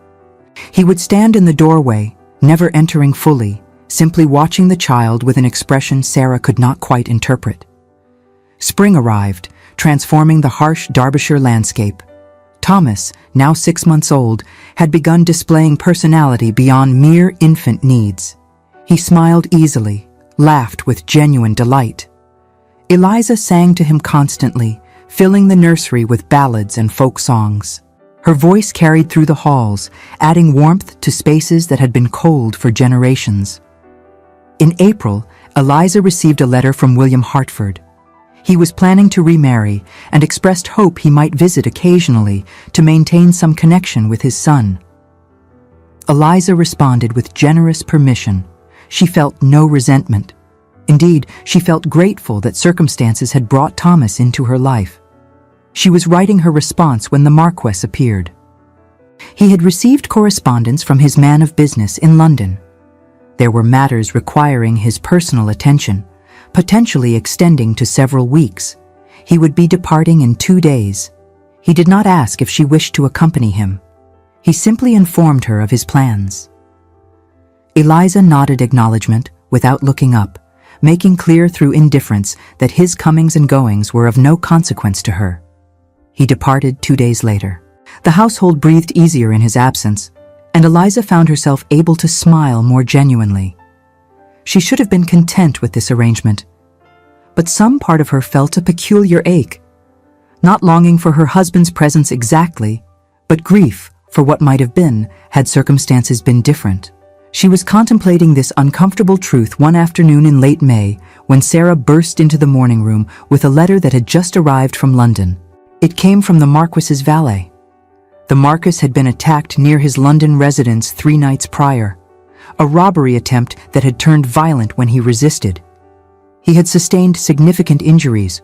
He would stand in the doorway, never entering fully, simply watching the child with an expression Sarah could not quite interpret. Spring arrived, transforming the harsh Derbyshire landscape. Thomas, now 6 months old, had begun displaying personality beyond mere infant needs. He smiled easily, laughed with genuine delight. Eliza sang to him constantly, filling the nursery with ballads and folk songs. Her voice carried through the halls, adding warmth to spaces that had been cold for generations. In April, Eliza received a letter from William Hartford. He was planning to remarry and expressed hope he might visit occasionally to maintain some connection with his son. Eliza responded with generous permission. She felt no resentment. Indeed, she felt grateful that circumstances had brought Thomas into her life. She was writing her response when the Marquess appeared. He had received correspondence from his man of business in London. There were matters requiring his personal attention, potentially extending to several weeks. He would be departing in 2 days. He did not ask if she wished to accompany him. He simply informed her of his plans. Eliza nodded acknowledgement without looking up, making clear through indifference that his comings and goings were of no consequence to her. He departed 2 days later. The household breathed easier in his absence, and Eliza found herself able to smile more genuinely. She should have been content with this arrangement, but some part of her felt a peculiar ache, not longing for her husband's presence exactly, but grief for what might have been had circumstances been different. She was contemplating this uncomfortable truth one afternoon in late May when Sarah burst into the morning room with a letter that had just arrived from London. It came from the Marquess's valet. The Marquess had been attacked near his London residence 3 nights prior, a robbery attempt that had turned violent when he resisted. He had sustained significant injuries,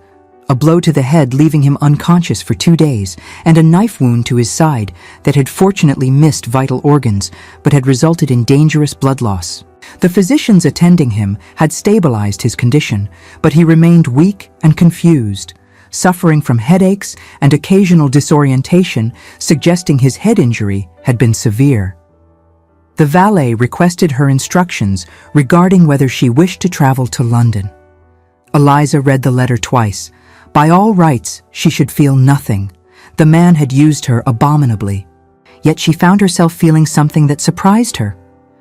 a blow to the head leaving him unconscious for 2 days, and a knife wound to his side that had fortunately missed vital organs but had resulted in dangerous blood loss. The physicians attending him had stabilized his condition, but he remained weak and confused, suffering from headaches and occasional disorientation, suggesting his head injury had been severe. The valet requested her instructions regarding whether she wished to travel to London. Eliza read the letter twice. By all rights, she should feel nothing. The man had used her abominably. Yet she found herself feeling something that surprised her.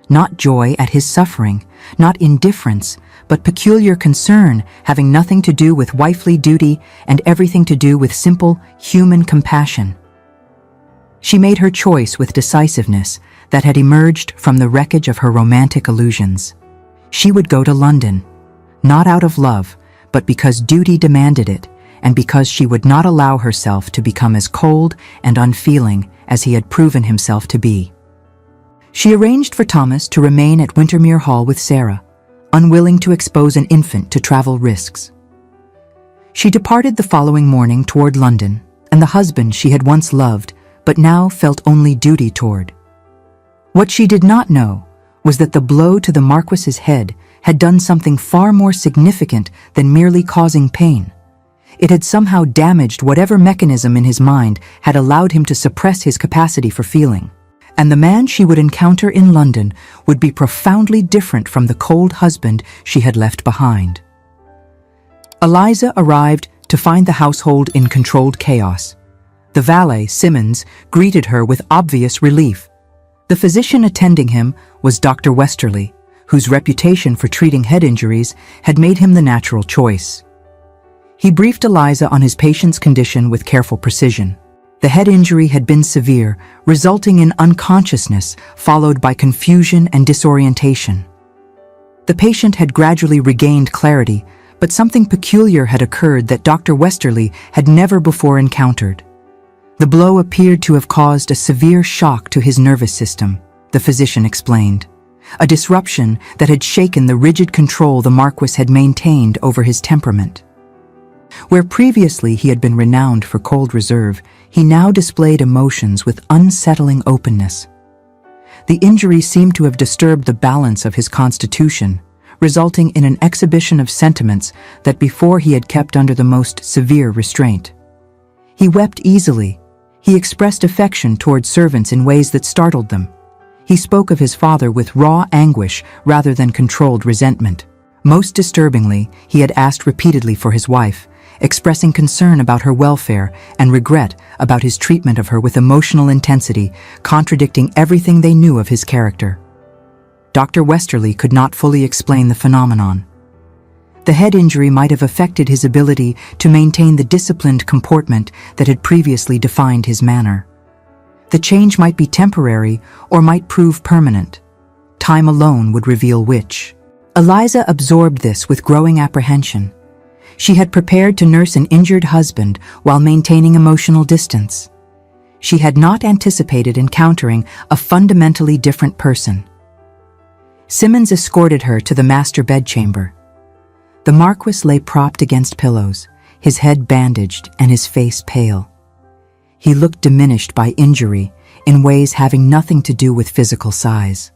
Not joy at his suffering, not indifference, but peculiar concern having nothing to do with wifely duty and everything to do with simple human compassion. She made her choice with decisiveness that had emerged from the wreckage of her romantic illusions. She would go to London, not out of love, but because duty demanded it, and because she would not allow herself to become as cold and unfeeling as he had proven himself to be. She arranged for Thomas to remain at Wintermere Hall with Sarah, unwilling to expose an infant to travel risks. She departed the following morning toward London, and the husband she had once loved, but now felt only duty toward. What she did not know was that the blow to the Marquess's head had done something far more significant than merely causing pain. It had somehow damaged whatever mechanism in his mind had allowed him to suppress his capacity for feeling. And the man she would encounter in London would be profoundly different from the cold husband she had left behind. Eliza arrived to find the household in controlled chaos. The valet, Simmons, greeted her with obvious relief. The physician attending him was Dr. Westerly, whose reputation for treating head injuries had made him the natural choice. He briefed Eliza on his patient's condition with careful precision. The head injury had been severe, resulting in unconsciousness followed by confusion and disorientation. The patient had gradually regained clarity, but something peculiar had occurred that Dr. Westerly had never before encountered. The blow appeared to have caused a severe shock to his nervous system, the physician explained. A disruption that had shaken the rigid control the Marquess had maintained over his temperament. Where previously he had been renowned for cold reserve, he now displayed emotions with unsettling openness. The injury seemed to have disturbed the balance of his constitution, resulting in an exhibition of sentiments that before he had kept under the most severe restraint. He wept easily. He expressed affection toward servants in ways that startled them. He spoke of his father with raw anguish rather than controlled resentment. Most disturbingly, he had asked repeatedly for his wife, expressing concern about her welfare and regret about his treatment of her with emotional intensity, contradicting everything they knew of his character. Dr. Westerly could not fully explain the phenomenon. The head injury might have affected his ability to maintain the disciplined comportment that had previously defined his manner. The change might be temporary or might prove permanent. Time alone would reveal which. Eliza absorbed this with growing apprehension. She had prepared to nurse an injured husband while maintaining emotional distance. She had not anticipated encountering a fundamentally different person. Simmons escorted her to the master bedchamber. The Marquis lay propped against pillows, his head bandaged and his face pale. He looked diminished by injury in ways having nothing to do with physical size.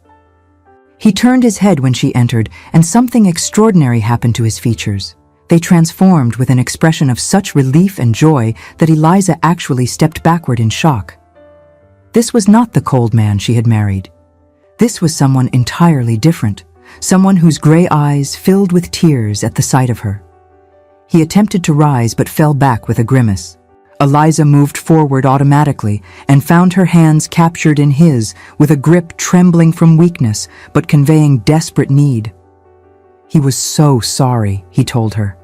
He turned his head when she entered, and something extraordinary happened to his features. They transformed with an expression of such relief and joy that Eliza actually stepped backward in shock. This was not the cold man she had married. This was someone entirely different, someone whose gray eyes filled with tears at the sight of her. He attempted to rise but fell back with a grimace. Eliza moved forward automatically and found her hands captured in his with a grip trembling from weakness but conveying desperate need. He was so sorry, he told her,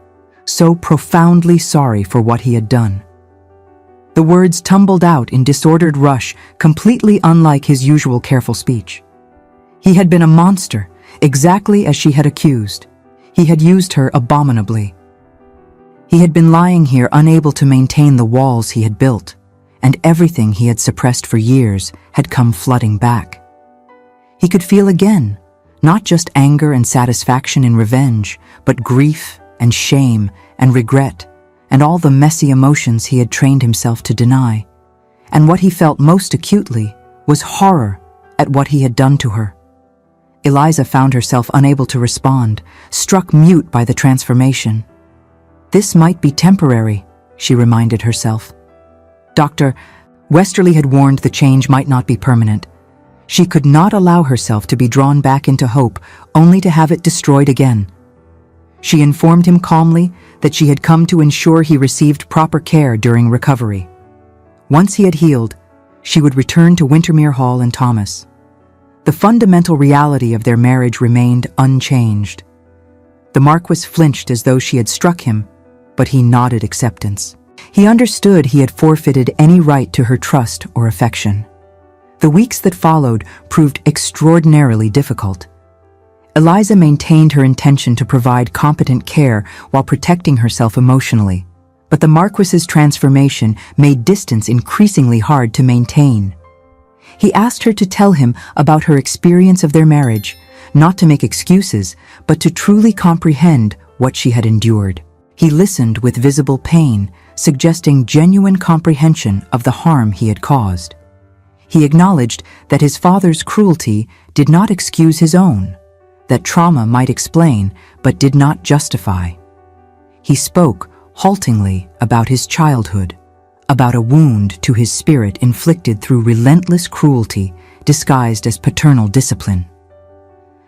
so profoundly sorry for what he had done. The words tumbled out in disordered rush, completely unlike his usual careful speech. He had been a monster, exactly as she had accused. He had used her abominably. He had been lying here unable to maintain the walls he had built, and everything he had suppressed for years had come flooding back. He could feel again, not just anger and satisfaction in revenge, but grief and shame and regret, and all the messy emotions he had trained himself to deny. And what he felt most acutely was horror at what he had done to her. Eliza found herself unable to respond, struck mute by the transformation. This might be temporary, she reminded herself. Dr. Westerly had warned the change might not be permanent. She could not allow herself to be drawn back into hope, only to have it destroyed again. She informed him calmly that she had come to ensure he received proper care during recovery. Once he had healed, she would return to Windermere Hall and Thomas. The fundamental reality of their marriage remained unchanged. The Marquis flinched as though she had struck him, but he nodded acceptance. He understood he had forfeited any right to her trust or affection. The weeks that followed proved extraordinarily difficult. Eliza maintained her intention to provide competent care while protecting herself emotionally, but the Marquis's transformation made distance increasingly hard to maintain. He asked her to tell him about her experience of their marriage, not to make excuses, but to truly comprehend what she had endured. He listened with visible pain, suggesting genuine comprehension of the harm he had caused. He acknowledged that his father's cruelty did not excuse his own, that trauma might explain but did not justify. He spoke haltingly about his childhood, about a wound to his spirit inflicted through relentless cruelty disguised as paternal discipline.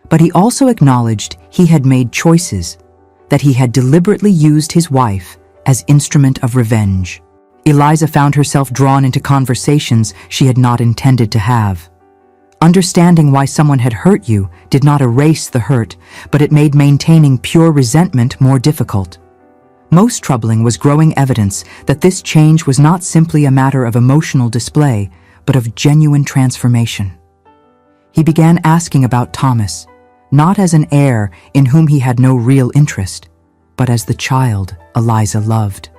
But he also acknowledged he had made choices, that he had deliberately used his wife as instrument of revenge. Eliza found herself drawn into conversations she had not intended to have. Understanding why someone had hurt you did not erase the hurt, but it made maintaining pure resentment more difficult. Most troubling was growing evidence that this change was not simply a matter of emotional display, but of genuine transformation. He began asking about Thomas, not as an heir in whom he had no real interest, but as the child Eliza loved.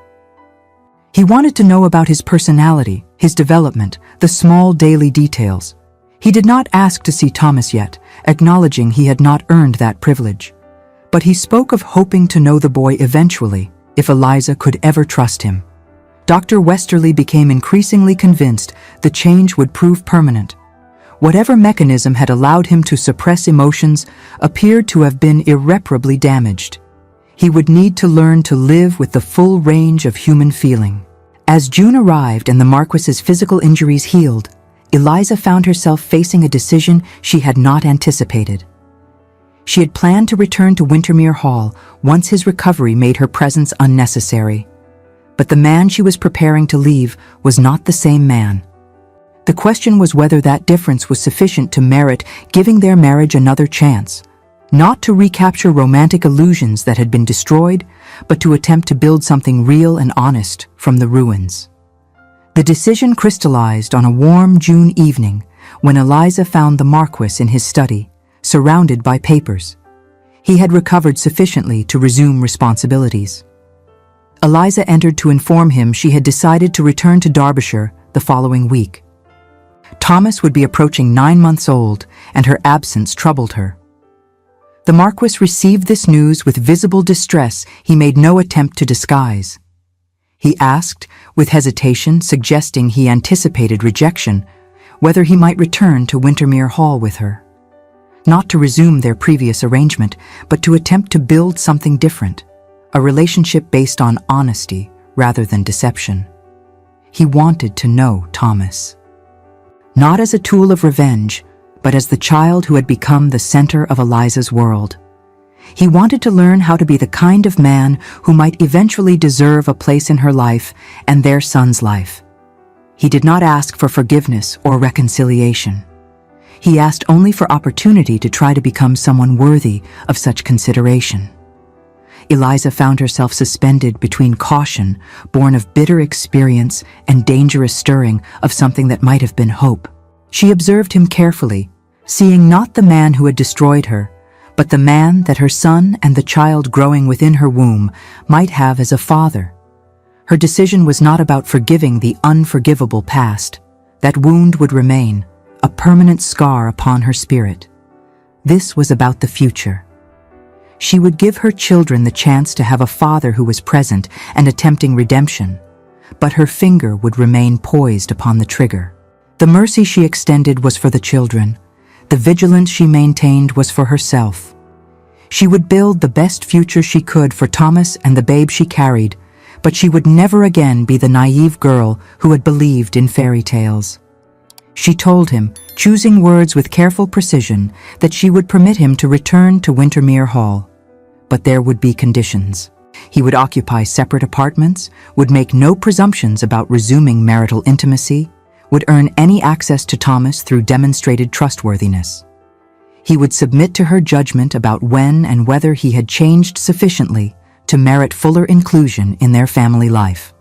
He wanted to know about his personality, his development, the small daily details. He did not ask to see Thomas yet, acknowledging he had not earned that privilege. But he spoke of hoping to know the boy eventually, if Eliza could ever trust him. Dr. Westerly became increasingly convinced the change would prove permanent. Whatever mechanism had allowed him to suppress emotions appeared to have been irreparably damaged. He would need to learn to live with the full range of human feeling. As June arrived and the Marquis's physical injuries healed, Eliza found herself facing a decision she had not anticipated. She had planned to return to Windermere Hall once his recovery made her presence unnecessary. But the man she was preparing to leave was not the same man. The question was whether that difference was sufficient to merit giving their marriage another chance, not to recapture romantic illusions that had been destroyed, but to attempt to build something real and honest from the ruins. The decision crystallized on a warm June evening when Eliza found the Marquis in his study, surrounded by papers. He had recovered sufficiently to resume responsibilities. Eliza entered to inform him she had decided to return to Derbyshire the following week. Thomas would be approaching 9 months old, and her absence troubled her. The Marquis received this news with visible distress he made no attempt to disguise. He asked, with hesitation suggesting he anticipated rejection, whether he might return to Windermere Hall with her. Not to resume their previous arrangement, but to attempt to build something different, a relationship based on honesty rather than deception. He wanted to know Thomas. Not as a tool of revenge, but as the child who had become the center of Eliza's world. He wanted to learn how to be the kind of man who might eventually deserve a place in her life and their son's life. He did not ask for forgiveness or reconciliation. He asked only for opportunity to try to become someone worthy of such consideration. Eliza found herself suspended between caution, born of bitter experience, and dangerous stirring of something that might have been hope. She observed him carefully, seeing not the man who had destroyed her, but the man that her son and the child growing within her womb might have as a father. Her decision was not about forgiving the unforgivable past. That wound would remain, a permanent scar upon her spirit. This was about the future. She would give her children the chance to have a father who was present and attempting redemption, but her finger would remain poised upon the trigger. The mercy she extended was for the children. The vigilance she maintained was for herself. She would build the best future she could for Thomas and the babe she carried, but she would never again be the naive girl who had believed in fairy tales. She told him, choosing words with careful precision, that she would permit him to return to Windermere Hall. But there would be conditions. He would occupy separate apartments, would make no presumptions about resuming marital intimacy, would earn any access to Thomas through demonstrated trustworthiness. He would submit to her judgment about when and whether he had changed sufficiently to merit fuller inclusion in their family life.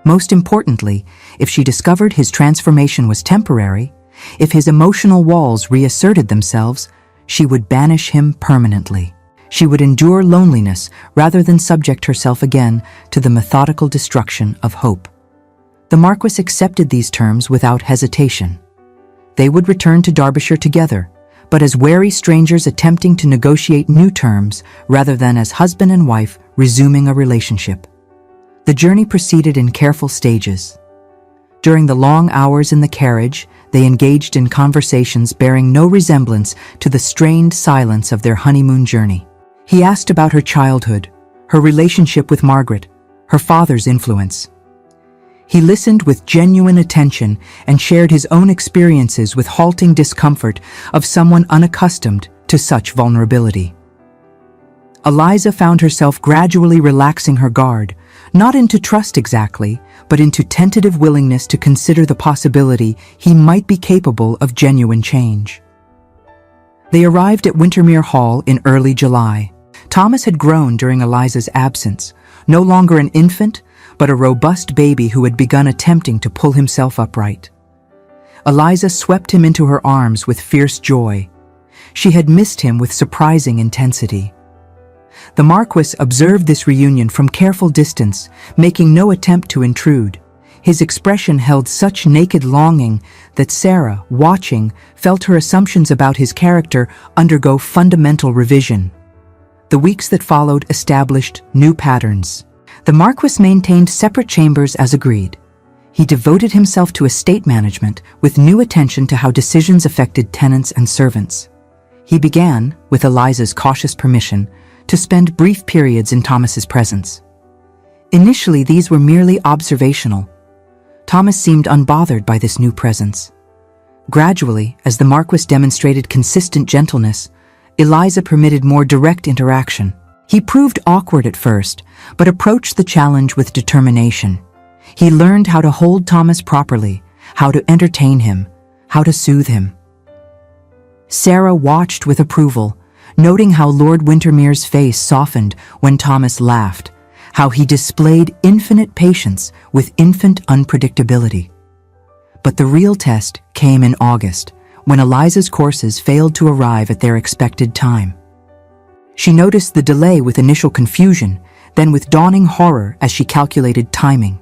Most importantly, if she discovered his transformation was temporary, if his emotional walls reasserted themselves, she would banish him permanently. She would endure loneliness rather than subject herself again to the methodical destruction of hope. The Marquis accepted these terms without hesitation. They would return to Derbyshire together, but as wary strangers attempting to negotiate new terms rather than as husband and wife resuming a relationship. The journey proceeded in careful stages. During the long hours in the carriage, they engaged in conversations bearing no resemblance to the strained silence of their honeymoon journey. He asked about her childhood, her relationship with Margaret, her father's influence. He listened with genuine attention and shared his own experiences with halting discomfort of someone unaccustomed to such vulnerability. Eliza found herself gradually relaxing her guard, not into trust exactly, but into tentative willingness to consider the possibility he might be capable of genuine change. They arrived at Windermere Hall in early July. Thomas had grown during Eliza's absence, no longer an infant, but a robust baby who had begun attempting to pull himself upright. Eliza swept him into her arms with fierce joy. She had missed him with surprising intensity. The Marquis observed this reunion from careful distance, making no attempt to intrude. His expression held such naked longing that Sarah, watching, felt her assumptions about his character undergo fundamental revision. The weeks that followed established new patterns. The Marquis maintained separate chambers as agreed. He devoted himself to estate management with new attention to how decisions affected tenants and servants. He began, with Eliza's cautious permission, to spend brief periods in Thomas's presence. Initially, these were merely observational. Thomas seemed unbothered by this new presence. Gradually, as the Marquis demonstrated consistent gentleness, Eliza permitted more direct interaction. He proved awkward at first, but approached the challenge with determination. He learned how to hold Thomas properly, how to entertain him, how to soothe him. Sarah watched with approval, noting how Lord Windermere's face softened when Thomas laughed, how he displayed infinite patience with infant unpredictability. But the real test came in August, when Eliza's courses failed to arrive at their expected time. She noticed the delay with initial confusion, then with dawning horror as she calculated timing.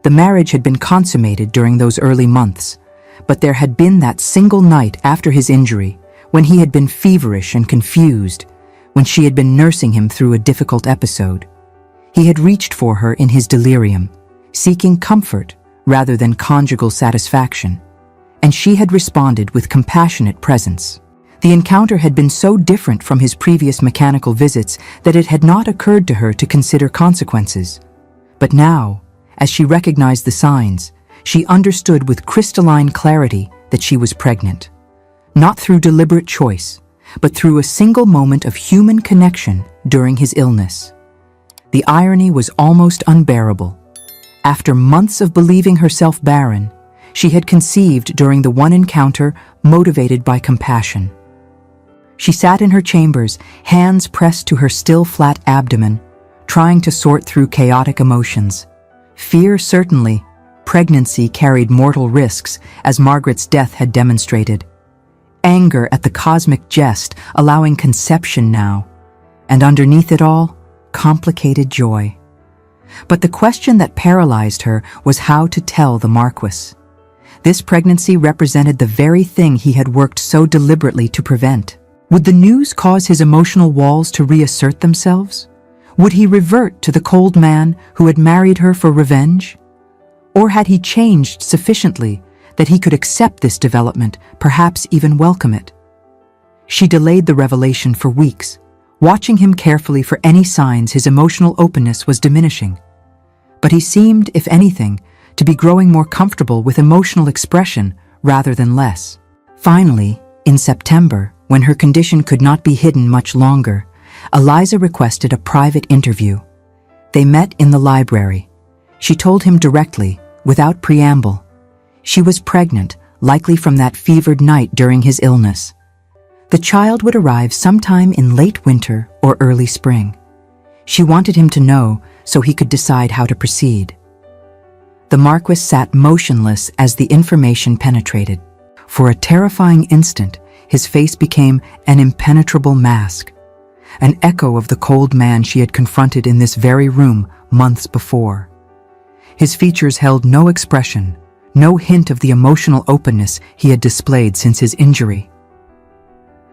The marriage had been consummated during those early months, but there had been that single night after his injury when he had been feverish and confused, when she had been nursing him through a difficult episode. He had reached for her in his delirium, seeking comfort rather than conjugal satisfaction, and she had responded with compassionate presence. The encounter had been so different from his previous mechanical visits that it had not occurred to her to consider consequences. But now, as she recognized the signs, she understood with crystalline clarity that she was pregnant. Not through deliberate choice, but through a single moment of human connection during his illness. The irony was almost unbearable. After months of believing herself barren, she had conceived during the one encounter motivated by compassion. She sat in her chambers, hands pressed to her still flat abdomen, trying to sort through chaotic emotions. Fear, certainly. Pregnancy carried mortal risks, as Margaret's death had demonstrated. Anger at the cosmic jest, allowing conception now. And underneath it all, complicated joy. But the question that paralyzed her was how to tell the Marquis. This pregnancy represented the very thing he had worked so deliberately to prevent. Would the news cause his emotional walls to reassert themselves? Would he revert to the cold man who had married her for revenge? Or had he changed sufficiently that he could accept this development, perhaps even welcome it? She delayed the revelation for weeks, watching him carefully for any signs his emotional openness was diminishing. But he seemed, if anything, to be growing more comfortable with emotional expression rather than less. Finally, in September, when her condition could not be hidden much longer, Eliza requested a private interview. They met in the library. She told him directly, without preamble. She was pregnant, likely from that fevered night during his illness. The child would arrive sometime in late winter or early spring. She wanted him to know so he could decide how to proceed. The Marquis sat motionless as the information penetrated. For a terrifying instant, his face became an impenetrable mask, an echo of the cold man she had confronted in this very room months before. His features held no expression, no hint of the emotional openness he had displayed since his injury.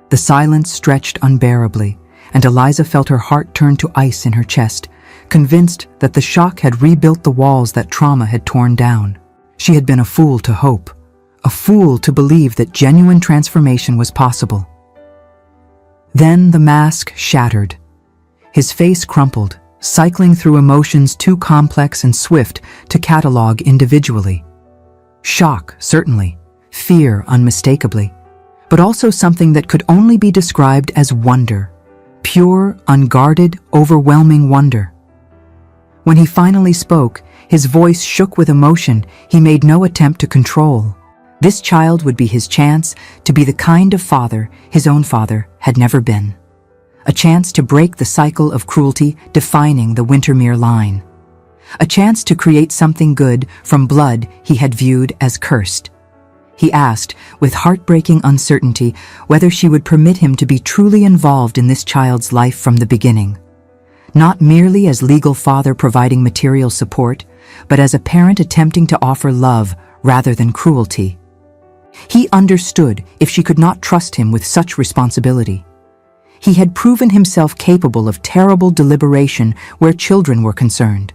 The silence stretched unbearably, and Eliza felt her heart turn to ice in her chest, convinced that the shock had rebuilt the walls that trauma had torn down. She had been a fool to hope, a fool to believe that genuine transformation was possible. Then the mask shattered. His face crumpled, cycling through emotions too complex and swift to catalog individually. Shock, certainly, fear unmistakably, but also something that could only be described as wonder, pure, unguarded, overwhelming wonder. When he finally spoke, his voice shook with emotion he made no attempt to control. This child would be his chance to be the kind of father his own father had never been. A chance to break the cycle of cruelty defining the Wintermere line. A chance to create something good from blood he had viewed as cursed. He asked, with heartbreaking uncertainty, whether she would permit him to be truly involved in this child's life from the beginning. Not merely as legal father providing material support, but as a parent attempting to offer love rather than cruelty. He understood if she could not trust him with such responsibility. He had proven himself capable of terrible deliberation where children were concerned.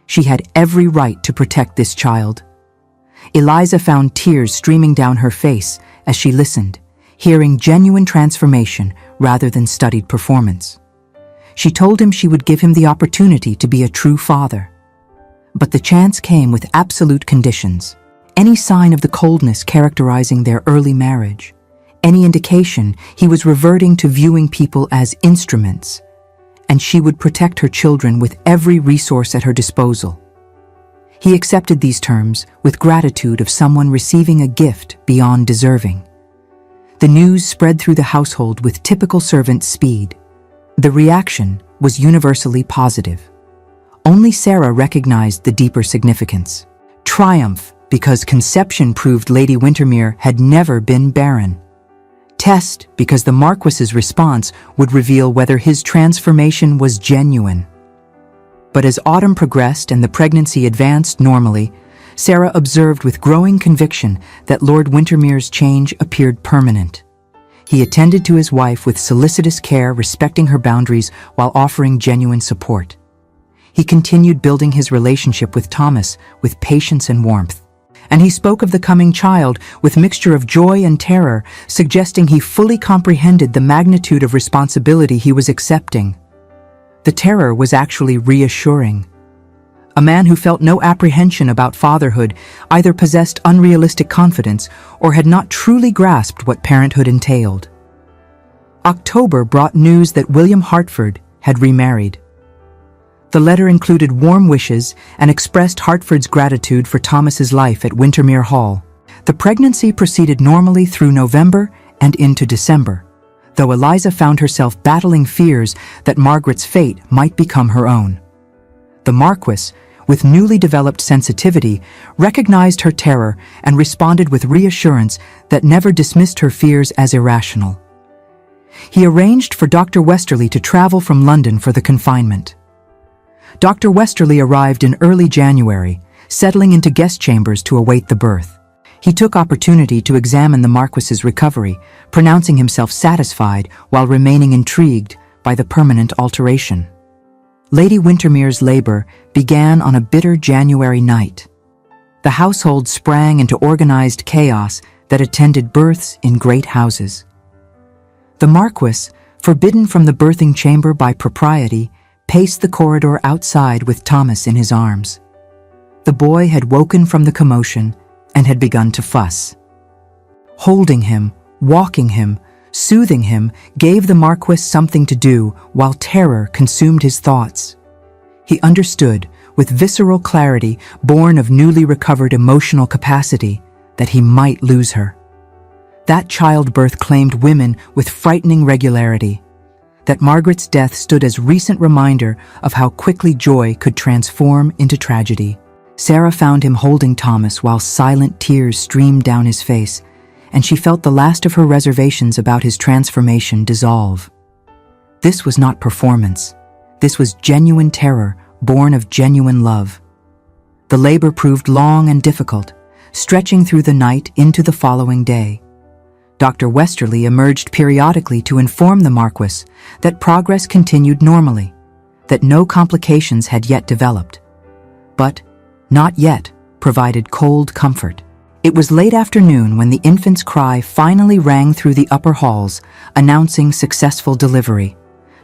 She had every right to protect this child. Eliza found tears streaming down her face as she listened, hearing genuine transformation rather than studied performance. She told him she would give him the opportunity to be a true father. But the chance came with absolute conditions. Any sign of the coldness characterizing their early marriage, any indication he was reverting to viewing people as instruments, and she would protect her children with every resource at her disposal. He accepted these terms with gratitude of someone receiving a gift beyond deserving. The news spread through the household with typical servant speed. The reaction was universally positive. Only Sarah recognized the deeper significance. Triumph, because conception proved Lady Wintermere had never been barren. Test, because the Marquis's response would reveal whether his transformation was genuine. But as autumn progressed and the pregnancy advanced normally, Sarah observed with growing conviction that Lord Windermere's change appeared permanent. He attended to his wife with solicitous care, respecting her boundaries while offering genuine support. He continued building his relationship with Thomas with patience and warmth. And he spoke of the coming child with mixture of joy and terror, suggesting he fully comprehended the magnitude of responsibility he was accepting. The terror was actually reassuring. A man who felt no apprehension about fatherhood either possessed unrealistic confidence or had not truly grasped what parenthood entailed. October brought news that William Hartford had remarried. The letter included warm wishes and expressed Hartford's gratitude for Thomas's life at Windermere Hall. The pregnancy proceeded normally through November and into December, though Eliza found herself battling fears that Margaret's fate might become her own. The Marquis, with newly developed sensitivity, recognized her terror and responded with reassurance that never dismissed her fears as irrational. He arranged for Dr. Westerly to travel from London for the confinement. Dr. Westerly arrived in early January, settling into guest chambers to await the birth. He took opportunity to examine the Marquis's recovery, pronouncing himself satisfied while remaining intrigued by the permanent alteration. Lady Windermere's labor began on a bitter January night. The household sprang into organized chaos that attended births in great houses. The Marquis, forbidden from the birthing chamber by propriety, paced the corridor outside with Thomas in his arms. The boy had woken from the commotion and had begun to fuss. Holding him, walking him, soothing him gave the Marquis something to do while terror consumed his thoughts. He understood, with visceral clarity born of newly recovered emotional capacity, that he might lose her. That childbirth claimed women with frightening regularity. That Margaret's death stood as recent reminder of how quickly joy could transform into tragedy. Sarah found him holding Thomas while silent tears streamed down his face, and she felt the last of her reservations about his transformation dissolve. This was not performance. This was genuine terror, born of genuine love. The labor proved long and difficult, stretching through the night into the following day. Dr. Westerly emerged periodically to inform the Marquis that progress continued normally, that no complications had yet developed. But, not yet, provided cold comfort. It was late afternoon when the infant's cry finally rang through the upper halls, announcing successful delivery.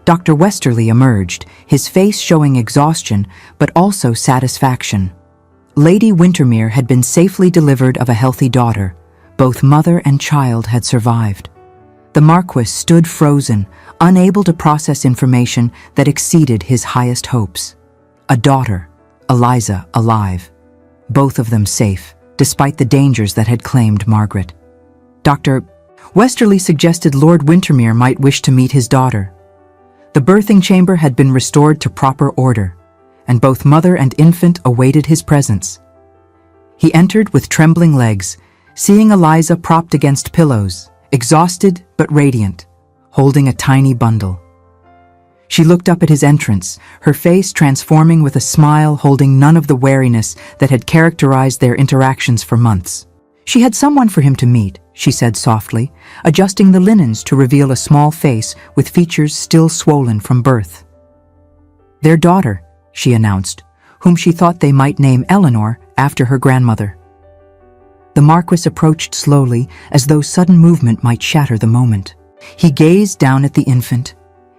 Dr. Westerly emerged, his face showing exhaustion but also satisfaction. Lady Windermere had been safely delivered of a healthy daughter. Both mother and child had survived. The Marquis stood frozen, unable to process information that exceeded his highest hopes. A daughter, Eliza, alive. Both of them safe, despite the dangers that had claimed Margaret. Dr. Westerly suggested Lord Windermere might wish to meet his daughter. The birthing chamber had been restored to proper order, and both mother and infant awaited his presence. He entered with trembling legs, seeing Eliza propped against pillows, exhausted but radiant, holding a tiny bundle. She looked up at his entrance, her face transforming with a smile holding none of the wariness that had characterized their interactions for months. She had someone for him to meet, she said softly, adjusting the linens to reveal a small face with features still swollen from birth. Their daughter, she announced, whom she thought they might name Eleanor after her grandmother. The Marquis approached slowly, as though sudden movement might shatter the moment. He gazed down at the infant,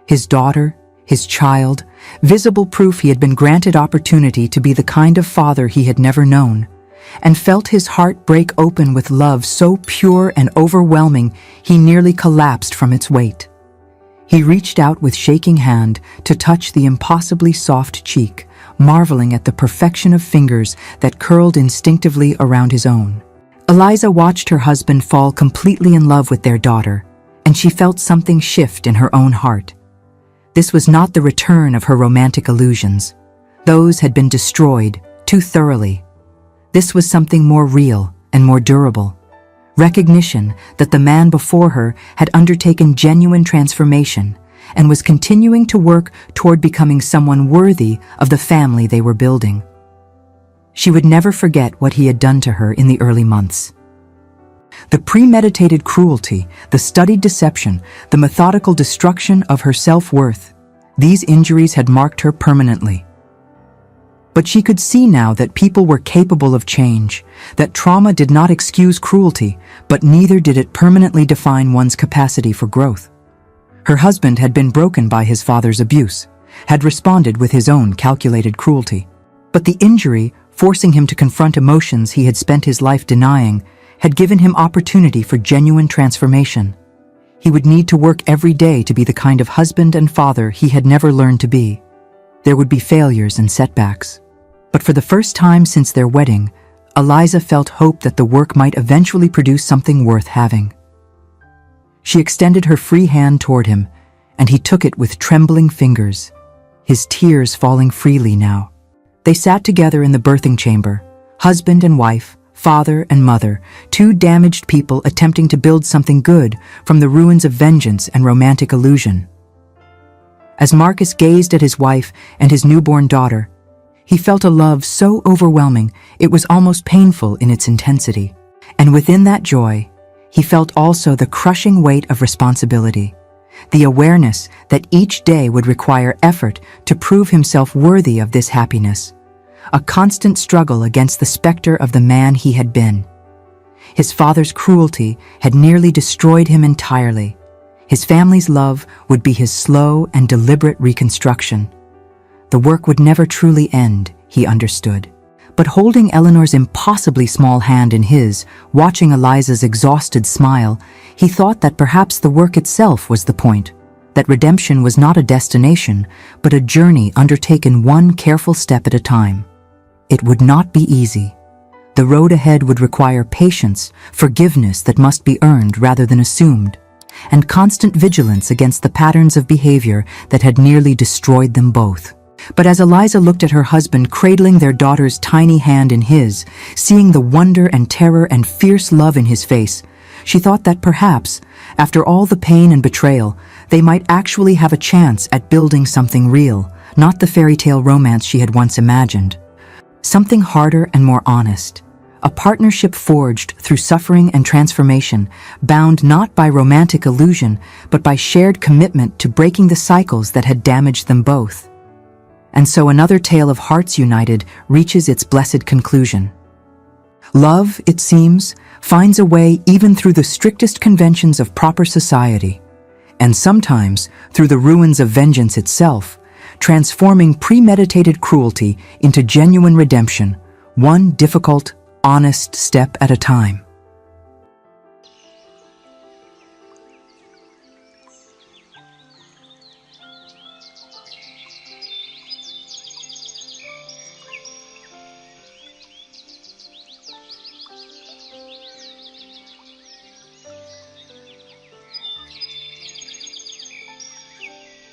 his daughter, his child, visible proof he had been granted opportunity to be the kind of father he had never known, and felt his heart break open with love so pure and overwhelming he nearly collapsed from its weight. He reached out with shaking hand to touch the impossibly soft cheek, marveling at the perfection of fingers that curled instinctively around his own. Eliza watched her husband fall completely in love with their daughter, and she felt something shift in her own heart. This was not the return of her romantic illusions. Those had been destroyed too thoroughly. This was something more real and more durable. Recognition that the man before her had undertaken genuine transformation, and was continuing to work toward becoming someone worthy of the family they were building. She would never forget what he had done to her in the early months. The premeditated cruelty, the studied deception, the methodical destruction of her self-worth, these injuries had marked her permanently. But she could see now that people were capable of change, that trauma did not excuse cruelty, but neither did it permanently define one's capacity for growth. Her husband had been broken by his father's abuse, had responded with his own calculated cruelty. But the injury, forcing him to confront emotions he had spent his life denying, had given him opportunity for genuine transformation. He would need to work every day to be the kind of husband and father he had never learned to be. There would be failures and setbacks. But for the first time since their wedding, Eliza felt hope that the work might eventually produce something worth having. She extended her free hand toward him, and he took it with trembling fingers, his tears falling freely now. They sat together in the birthing chamber, husband and wife, father and mother, two damaged people attempting to build something good from the ruins of vengeance and romantic illusion. As Marcus gazed at his wife and his newborn daughter, he felt a love so overwhelming it was almost painful in its intensity. And within that joy, he felt also the crushing weight of responsibility, the awareness that each day would require effort to prove himself worthy of this happiness, a constant struggle against the specter of the man he had been. His father's cruelty had nearly destroyed him entirely. His family's love would be his slow and deliberate reconstruction. The work would never truly end, he understood. But holding Eleanor's impossibly small hand in his, watching Eliza's exhausted smile, he thought that perhaps the work itself was the point, that redemption was not a destination, but a journey undertaken one careful step at a time. It would not be easy. The road ahead would require patience, forgiveness that must be earned rather than assumed, and constant vigilance against the patterns of behavior that had nearly destroyed them both. But as Eliza looked at her husband cradling their daughter's tiny hand in his, seeing the wonder and terror and fierce love in his face, she thought that perhaps, after all the pain and betrayal, they might actually have a chance at building something real, not the fairy tale romance she had once imagined. Something harder and more honest. A partnership forged through suffering and transformation, bound not by romantic illusion, but by shared commitment to breaking the cycles that had damaged them both. And so another tale of hearts united reaches its blessed conclusion. Love, it seems, finds a way even through the strictest conventions of proper society, and sometimes through the ruins of vengeance itself, transforming premeditated cruelty into genuine redemption, one difficult, honest step at a time.